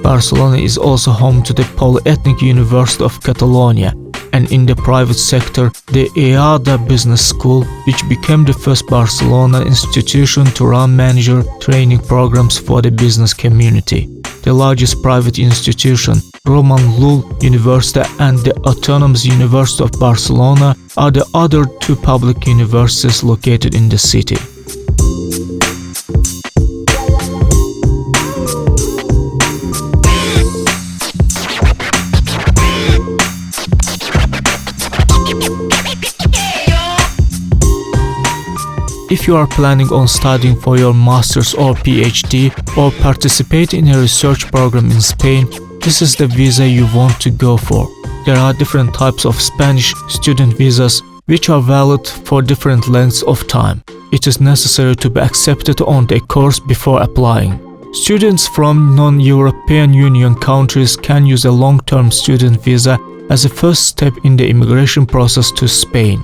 Barcelona is also home to the Polytechnic University of Catalonia and in the private sector, the EADA Business School, which became the first Barcelona institution to run manager training programs for the business community. The largest private institution, Ramon Llull University and the Autonomous University of Barcelona, are the other two public universities located in the city. If you are planning on studying for your master's or PhD or participate in a research program in Spain, this is the visa you want to go for. There are different types of Spanish student visas which are valid for different lengths of time. It is necessary to be accepted on a course before applying. Students from non-European Union countries can use a long-term student visa as a first step in the immigration process to Spain.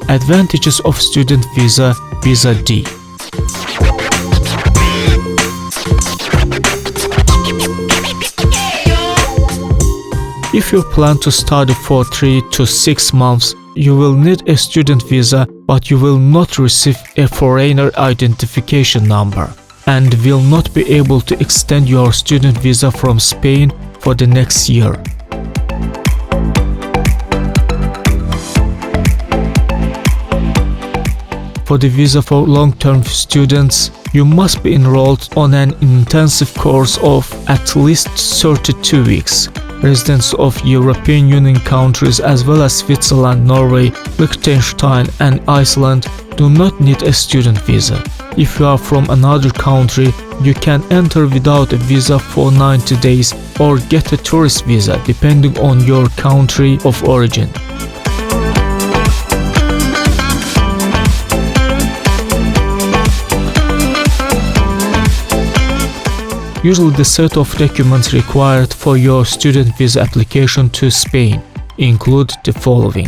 Advantages of student visa, Visa D. If you plan to study for 3 to 6 months, you will need a student visa, but you will not receive a foreigner identification number and will not be able to extend your student visa from Spain for the next year. For the visa for long-term students, you must be enrolled on an intensive course of at least 32 weeks. Residents of European Union countries as well as Switzerland, Norway, Liechtenstein and Iceland do not need a student visa. If you are from another country, you can enter without a visa for 90 days or get a tourist visa depending on your country of origin. Usually the set of documents required for your student visa application to Spain include the following.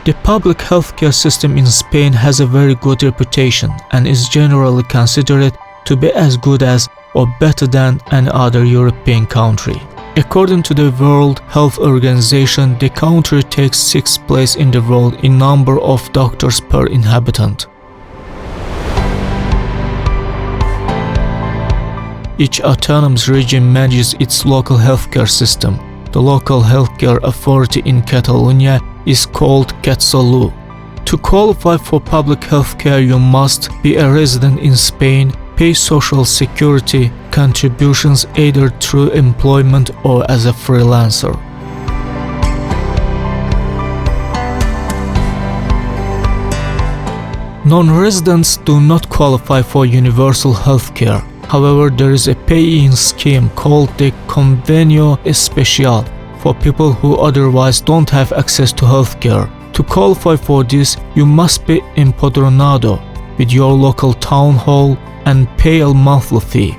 The public healthcare system in Spain has a very good reputation and is generally considered to be as good as or better than any other European country. According to the World Health Organization, the country takes 6th place in the world in number of doctors per inhabitant. Each autonomous region manages its local healthcare system. The local healthcare authority in Catalonia is called Catsalut. To qualify for public healthcare, you must be a resident in Spain, pay social security contributions either through employment or as a freelancer. Non-residents do not qualify for universal healthcare. However, there is a pay-in scheme called the Convenio Especial for people who otherwise don't have access to healthcare. To qualify for this, you must be empadronado with your local town hall and pay a monthly fee.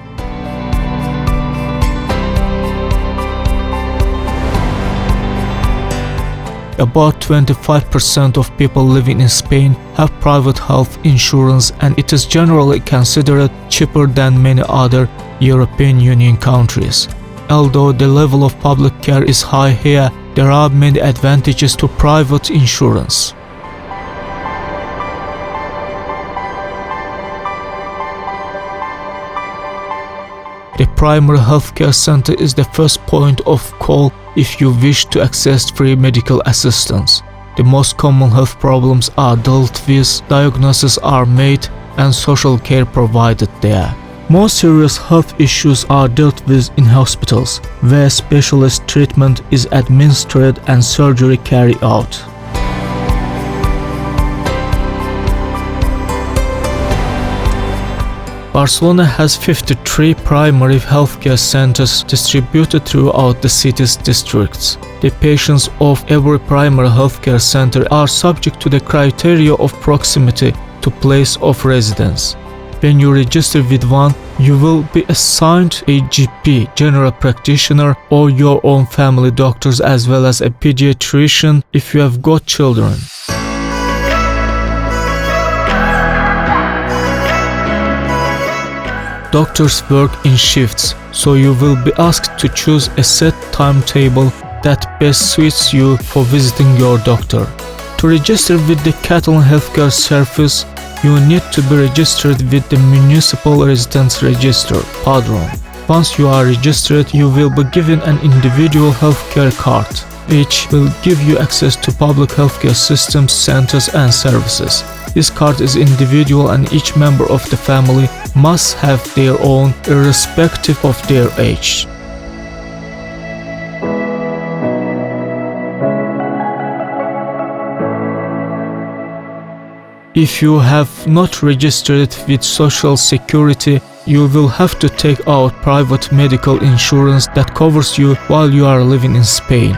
About 25% of people living in Spain have private health insurance, and it is generally considered cheaper than many other European Union countries. Although the level of public care is high here, there are many advantages to private insurance. The primary healthcare center is the first point of call if you wish to access free medical assistance. The most common health problems are dealt with, diagnoses are made, and social care provided there. More serious health issues are dealt with in hospitals, where specialist treatment is administered and surgery carried out. Barcelona has 53 primary healthcare centers distributed throughout the city's districts. The patients of every primary healthcare center are subject to the criteria of proximity to place of residence. When you register with one, you will be assigned a GP, general practitioner, or your own family doctors, as well as a pediatrician if you have got children. Doctors work in shifts, so you will be asked to choose a set timetable that best suits you for visiting your doctor. To register with the Catalan Healthcare Service, you need to be registered with the Municipal Residence Register, Padron. Once you are registered, you will be given an individual healthcare card, which will give you access to public healthcare systems, centers, and services. This card is individual, and each member of the family must have their own, irrespective of their age. If you have not registered with Social Security, you will have to take out private medical insurance that covers you while you are living in Spain.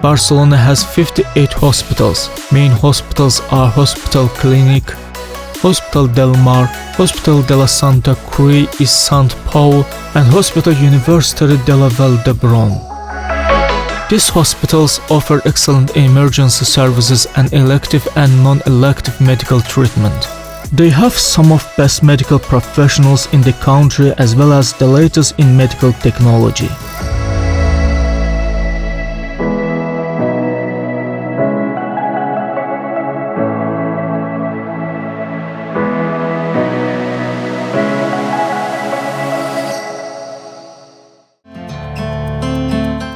Barcelona has 58 hospitals. Main hospitals are Hospital Clínic, Hospital del Mar, Hospital de la Santa Cruz y Sant Pau, and Hospital Universitario de la Vall d'Hebron. These hospitals offer excellent emergency services and elective and non-elective medical treatment. They have some of best medical professionals in the country, as well as the latest in medical technology.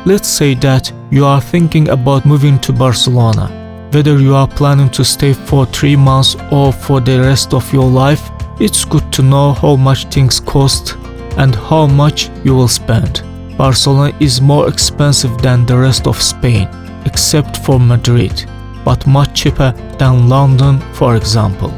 Let's say that you are thinking about moving to Barcelona. Whether you are planning to stay for 3 months or for the rest of your life, it's good to know how much things cost and how much you will spend. Barcelona is more expensive than the rest of Spain, except for Madrid, but much cheaper than London, for example.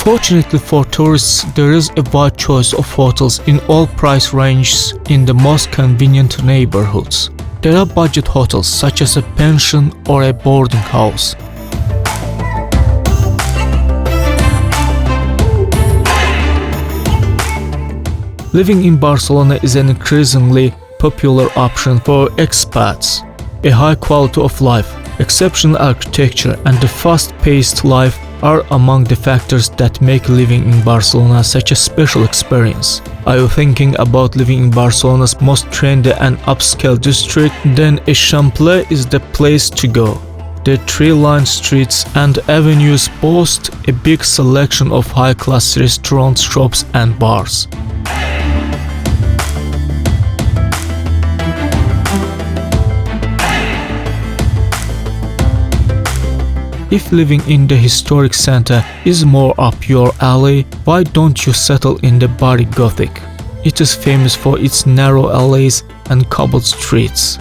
Fortunately for tourists, there is a wide choice of hotels in all price ranges in the most convenient neighborhoods. There are budget hotels such as a pension or a boarding house. Living in Barcelona is an increasingly popular option for expats. A high quality of life, exceptional architecture, and the fast-paced life are among the factors that make living in Barcelona such a special experience. Are you thinking about living in Barcelona's most trendy and upscale district? Then Eixample is the place to go. The tree-lined streets and avenues boast a big selection of high-class restaurants, shops, and bars. If living in the historic center is more up your alley, why don't you settle in the Barri Gothic? It is famous for its narrow alleys and cobbled streets.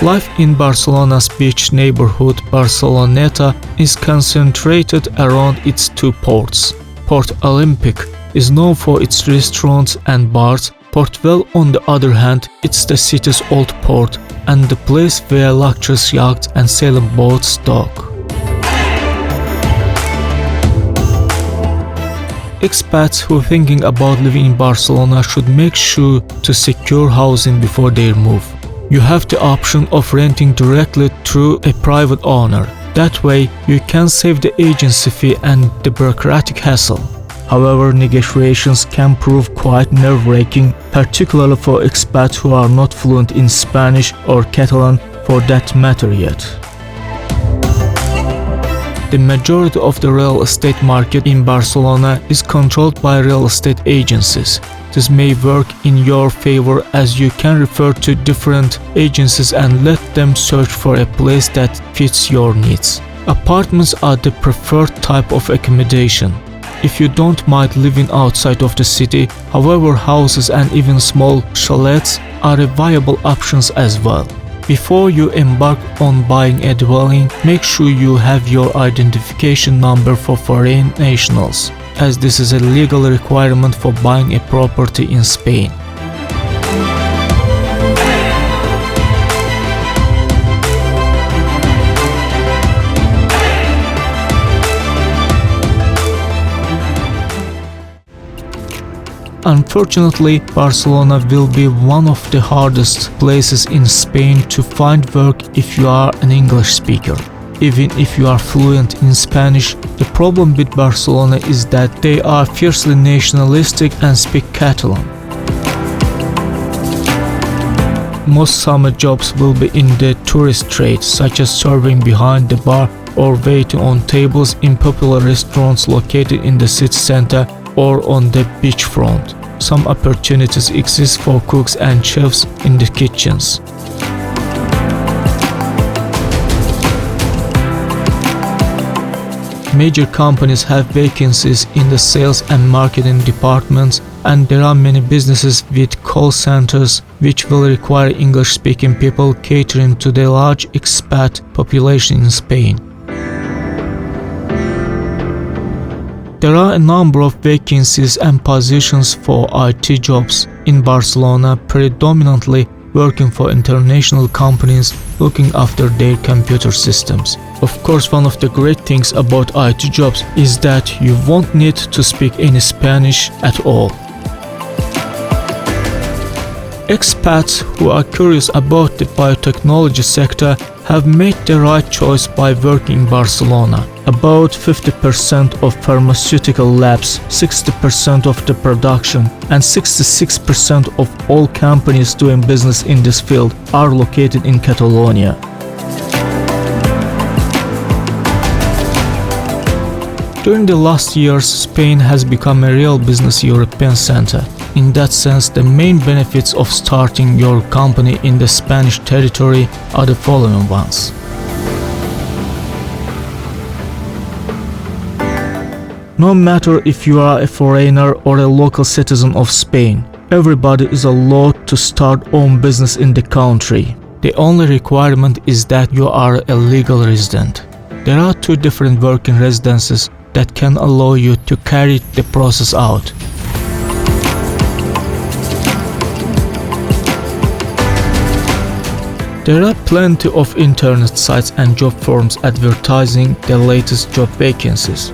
Life in Barcelona's beach neighborhood Barceloneta is concentrated around its two ports. Port Olympic is known for its restaurants and bars. Portvell, on the other hand, it's the city's old port and the place where luxurious yachts and sailing boats dock. Expats who are thinking about living in Barcelona should make sure to secure housing before their move. You have the option of renting directly through a private owner. That way, you can save the agency fee and the bureaucratic hassle. However, negotiations can prove quite nerve-wracking, particularly for expats who are not fluent in Spanish or Catalan for that matter yet. The majority of the real estate market in Barcelona is controlled by real estate agencies. This may work in your favor as you can refer to different agencies and let them search for a place that fits your needs. Apartments are the preferred type of accommodation. If you don't mind living outside of the city, however, houses and even small chalets are viable options as well. Before you embark on buying a dwelling, make sure you have your identification number for foreign nationals, as this is a legal requirement for buying a property in Spain. Unfortunately, Barcelona will be one of the hardest places in Spain to find work if you are an English speaker. Even if you are fluent in Spanish, the problem with Barcelona is that they are fiercely nationalistic and speak Catalan. Most summer jobs will be in the tourist trade, such as serving behind the bar or waiting on tables in popular restaurants located in the city center or on the beachfront. Some opportunities exist for cooks and chefs in the kitchens. Major companies have vacancies in the sales and marketing departments, and there are many businesses with call centers which will require English-speaking people catering to the large expat population in Spain. There are a number of vacancies and positions for IT jobs in Barcelona, predominantly working for international companies looking after their computer systems. Of course, one of the great things about IT jobs is that you won't need to speak any Spanish at all. Expats who are curious about the biotechnology sector have made the right choice by working in Barcelona. About 50% of pharmaceutical labs, 60% of the production, and 66% of all companies doing business in this field are located in Catalonia. During the last years, Spain has become a real business European center. In that sense, the main benefits of starting your company in the Spanish territory are the following ones. No matter if you are a foreigner or a local citizen of Spain, everybody is allowed to start own business in the country. The only requirement is that you are a legal resident. There are two different working residences that can allow you to carry the process out. There are plenty of internet sites and job forums advertising the latest job vacancies.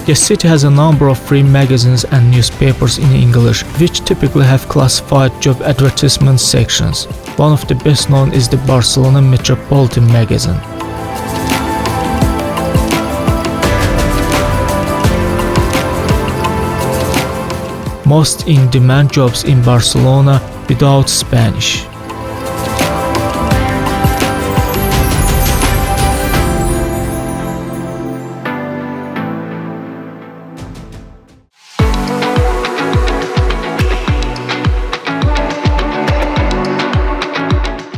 The city has a number of free magazines and newspapers in English, which typically have classified job advertisement sections. One of the best known is the Barcelona Metropolitan magazine. Most in-demand jobs in Barcelona without Spanish.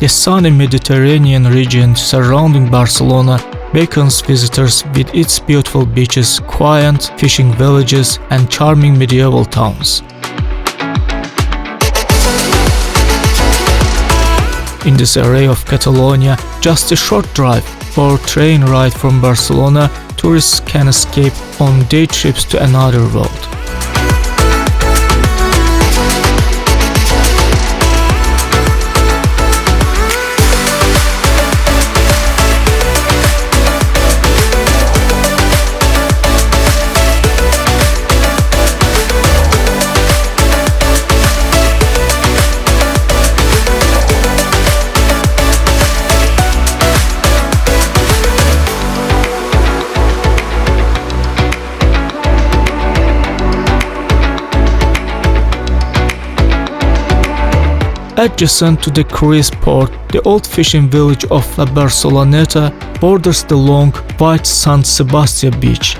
The sunny Mediterranean region surrounding Barcelona beckons visitors with its beautiful beaches, quiet fishing villages, and charming medieval towns. In this area of Catalonia, just a short drive or train ride from Barcelona, tourists can escape on day trips to another world. Adjacent to the cruise port, the old fishing village of La Barceloneta borders the long, white Sant Sebastià beach,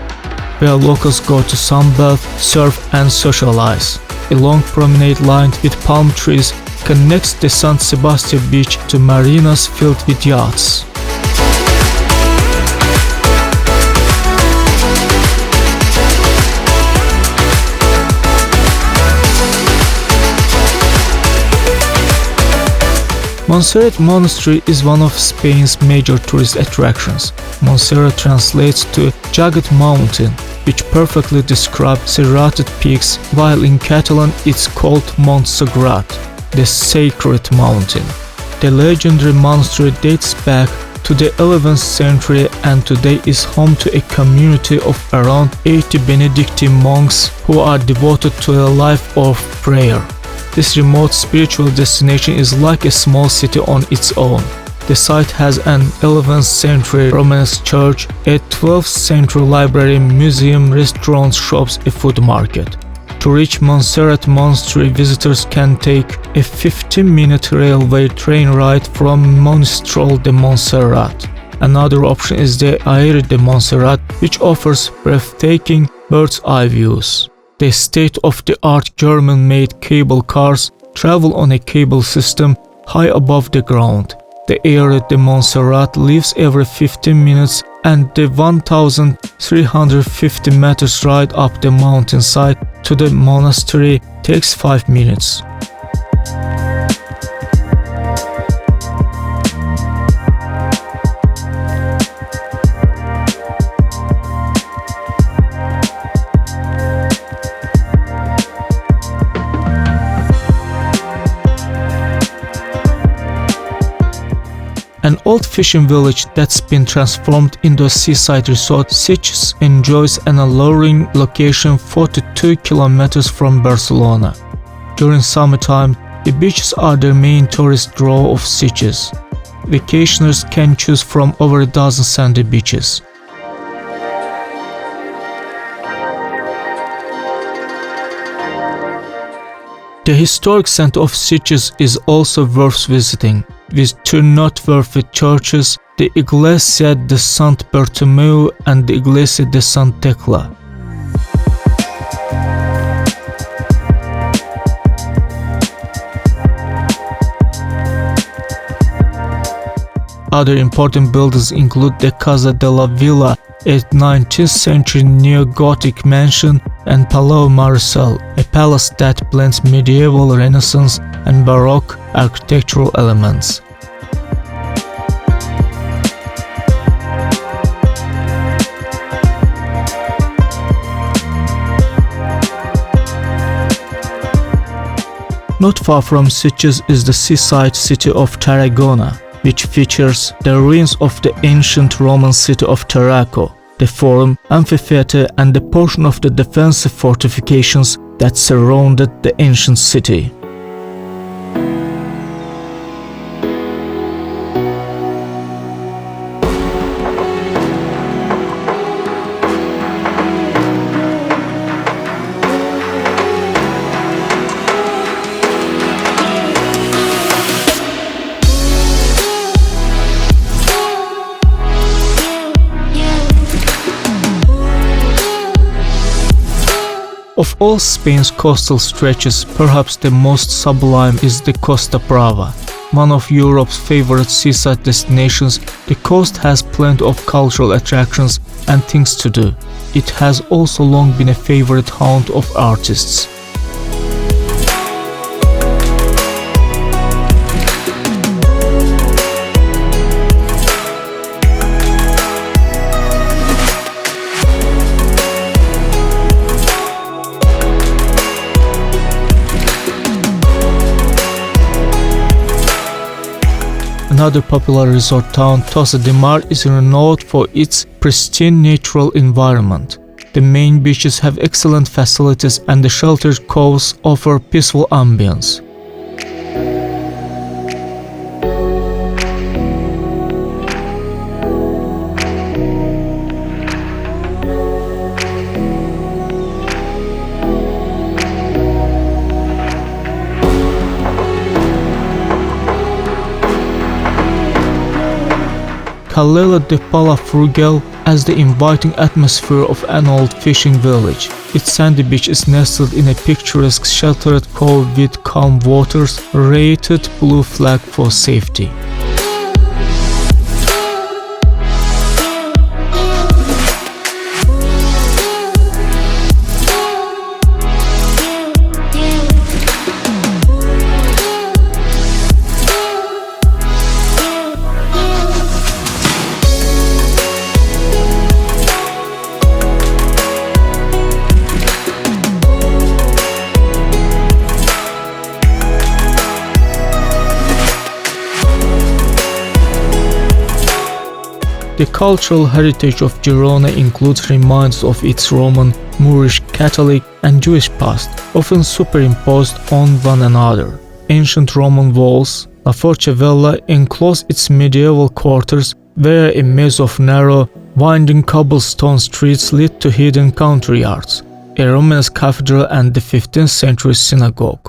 where locals go to sunbathe, surf and socialize. A long promenade lined with palm trees connects the Sant Sebastià beach to marinas filled with yachts. Montserrat Monastery is one of Spain's major tourist attractions. Montserrat translates to jagged mountain, which perfectly describes serrated peaks, while in Catalan it's called Montserrat, the sacred mountain. The legendary monastery dates back to the 11th century and today is home to a community of around 80 Benedictine monks who are devoted to a life of prayer. This remote spiritual destination is like a small city on its own. The site has an 11th century Romanesque church, a 12th century library, museum, restaurants, shops, a food market. To reach Montserrat Monastery, visitors can take a 15-minute railway train ride from Monistrol de Montserrat. Another option is the Aire de Montserrat, which offers breathtaking bird's-eye views. The state-of-the-art German-made cable cars travel on a cable system high above the ground. The Aire de Montserrat leaves every 15 minutes and the 1,350 meters ride up the mountainside to the monastery takes 5 minutes. An old fishing village that's been transformed into a seaside resort, Sitges enjoys an alluring location 42 kilometers from Barcelona. During summertime, the beaches are the main tourist draw of Sitges. Vacationers can choose from over a dozen sandy beaches. The historic center of Sitges is also worth visiting, with two noteworthy churches, the Iglesia de Sant Bartomeu and the Iglesia de Sant Tecla. Other important buildings include the Casa de la Villa, a 19th century neo-Gothic mansion, and Palau Maricel, a palace that blends medieval, Renaissance, and Baroque architectural elements. Not far from Sitges is the seaside city of Tarragona, which features the ruins of the ancient Roman city of Tarraco, the Forum, amphitheater, and the portion of the defensive fortifications that surrounded the ancient city. Of all Spain's coastal stretches, perhaps the most sublime is the Costa Brava. one of Europe's favorite seaside destinations, the coast has plenty of cultural attractions and things to do. It has also long been a favorite haunt of artists. Another popular resort town, Tossa de Mar, is renowned for its pristine natural environment. The main beaches have excellent facilities and the sheltered coves offer peaceful ambience. Calella de Palafrugell has the inviting atmosphere of an old fishing village. Its sandy beach is nestled in a picturesque sheltered cove with calm waters, rated blue flag for safety. The cultural heritage of Girona includes reminders of its Roman, Moorish, Catholic, and Jewish past, often superimposed on one another. Ancient Roman walls, La Forca Vella, enclose its medieval quarters, where a maze of narrow, winding cobblestone streets lead to hidden country yards, a Romanesque cathedral, and the 15th century synagogue.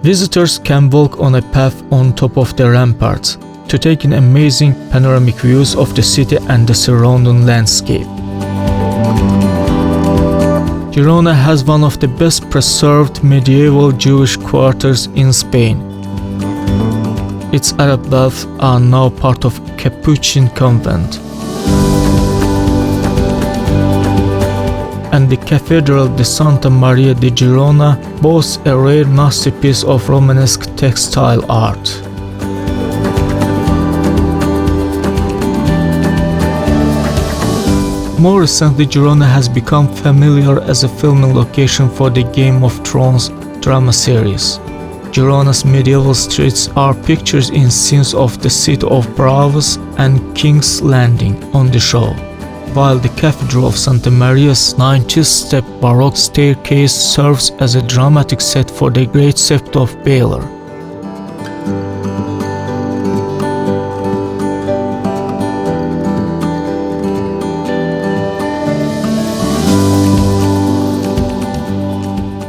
Visitors can walk on a path on top of the ramparts to take in amazing panoramic views of the city and the surrounding landscape. Girona has one of the best preserved medieval Jewish quarters in Spain. Its Arab baths are now part of Capuchin convent. And the Cathedral de Santa Maria de Girona boasts a rare masterpiece of Romanesque textile art. More recently, Girona has become familiar as a filming location for the Game of Thrones drama series. Girona's medieval streets are pictured in scenes of the city of Bravos and King's Landing on the show, while the Cathedral of Santa Maria's 90-step Baroque staircase serves as a dramatic set for the Great Sept of Baylor.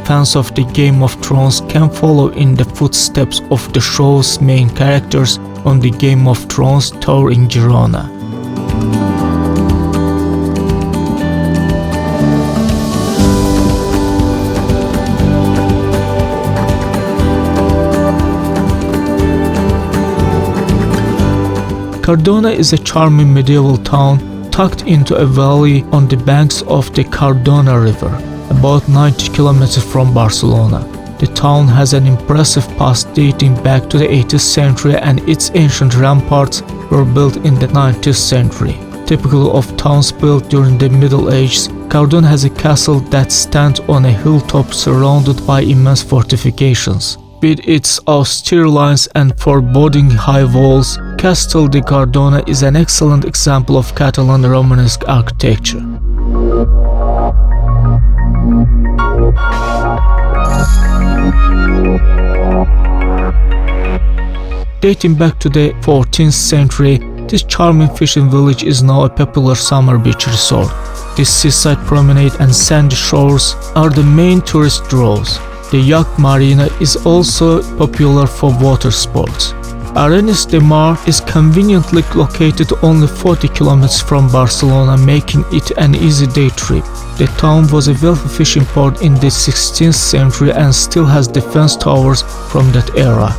Fans of the Game of Thrones can follow in the footsteps of the show's main characters on the Game of Thrones tour in Girona. Cardona is a charming medieval town tucked into a valley on the banks of the Cardona River, about 90 kilometers from Barcelona. The town has an impressive past dating back to the 18th century, and its ancient ramparts were built in the 19th century. Typical of towns built during the Middle Ages, Cardona has a castle that stands on a hilltop surrounded by immense fortifications. With its austere lines and foreboding high walls, Castel de Cardona is an excellent example of Catalan Romanesque architecture. Dating back to the 14th century, this charming fishing village is now a popular summer beach resort. This seaside promenade and sandy shores are the main tourist draws. The yacht marina is also popular for water sports. Arenys de Mar is conveniently located only 40 kilometers from Barcelona, making it an easy day trip. The town was a wealthy fishing port in the 16th century and still has defense towers from that era.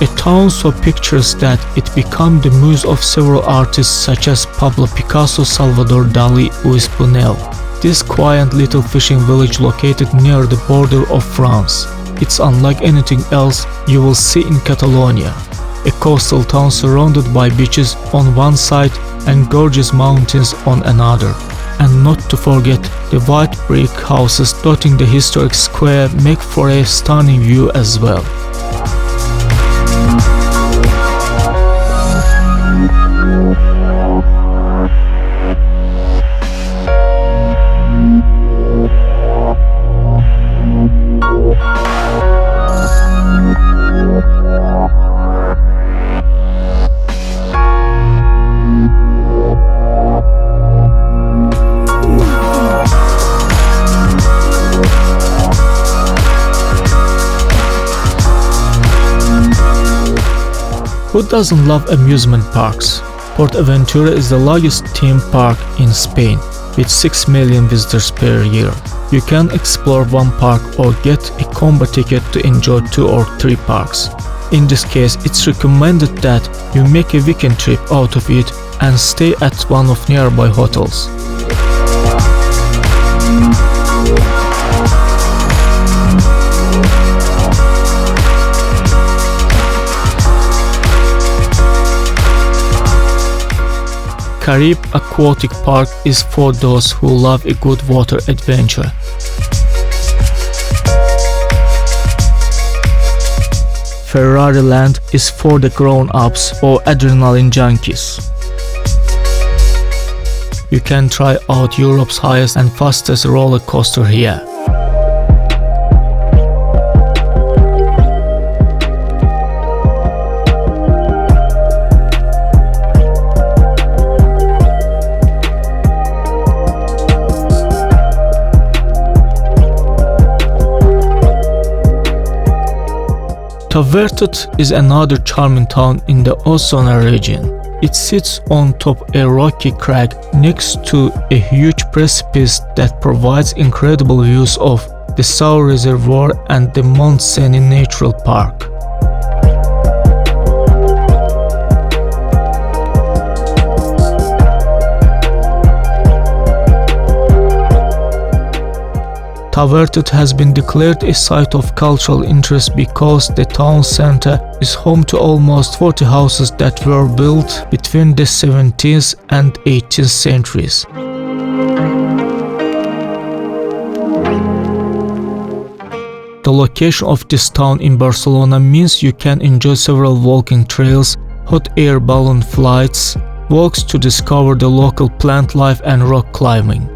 A town so picturesque that it became the muse of several artists such as Pablo Picasso, Salvador Dali, Luis Buñuel. This quiet little fishing village located near the border of France. It's unlike anything else you will see in Catalonia. A coastal town surrounded by beaches on one side and gorgeous mountains on another. And not to forget, the white brick houses dotting the historic square make for a stunning view as well. Who doesn't love amusement parks? PortAventura is the largest theme park in Spain, with 6 million visitors per year. You can explore one park or get a combo ticket to enjoy 2 or 3 parks. In this case, it's recommended that you make a weekend trip out of it and stay at one of nearby hotels. Caribe Aquatic Park is for those who love a good water adventure. Ferrari Land is for the grown-ups or adrenaline junkies. You can try out Europe's highest and fastest roller coaster here. Tavertet is another charming town in the Osona region. It sits on top a rocky crag next to a huge precipice that provides incredible views of the Sau Reservoir and the Mont Cenis Natural Park. Tavertet has been declared a site of cultural interest because the town center is home to almost 40 houses that were built between the 17th and 18th centuries. The location of this town in Barcelona means you can enjoy several walking trails, hot air balloon flights, walks to discover the local plant life and rock climbing.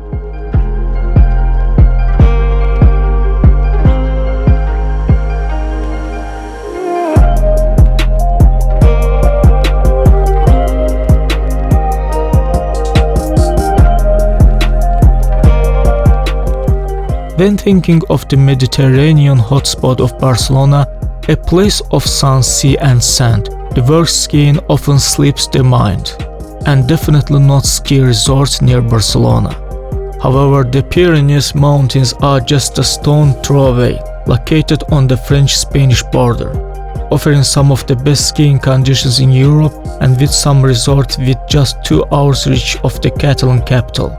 When thinking of the Mediterranean hotspot of Barcelona, a place of sun, sea and sand, the word skiing often slips the mind, and definitely not ski resorts near Barcelona. However, the Pyrenees mountains are just a stone throw away, located on the French-Spanish border, offering some of the best skiing conditions in Europe and with some resorts with just 2 hours reach of the Catalan capital.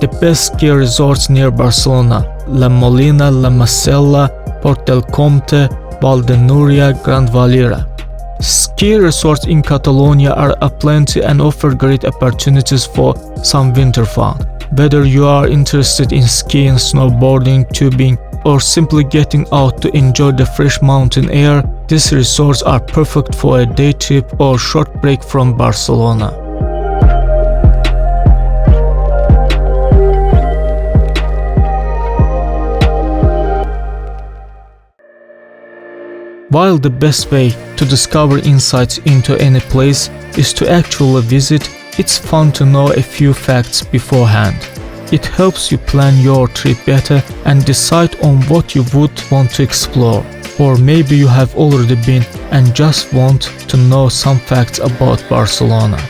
The best ski resorts near Barcelona: La Molina, La Masella, Port del Comte, Valdenuria, Grand Valira. Ski resorts in Catalonia are aplenty and offer great opportunities for some winter fun. Whether you are interested in skiing, snowboarding, tubing, or simply getting out to enjoy the fresh mountain air, these resorts are perfect for a day trip or short break from Barcelona. While the best way to discover insights into any place is to actually visit, it's fun to know a few facts beforehand. It helps you plan your trip better and decide on what you would want to explore. Or maybe you have already been and just want to know some facts about Barcelona.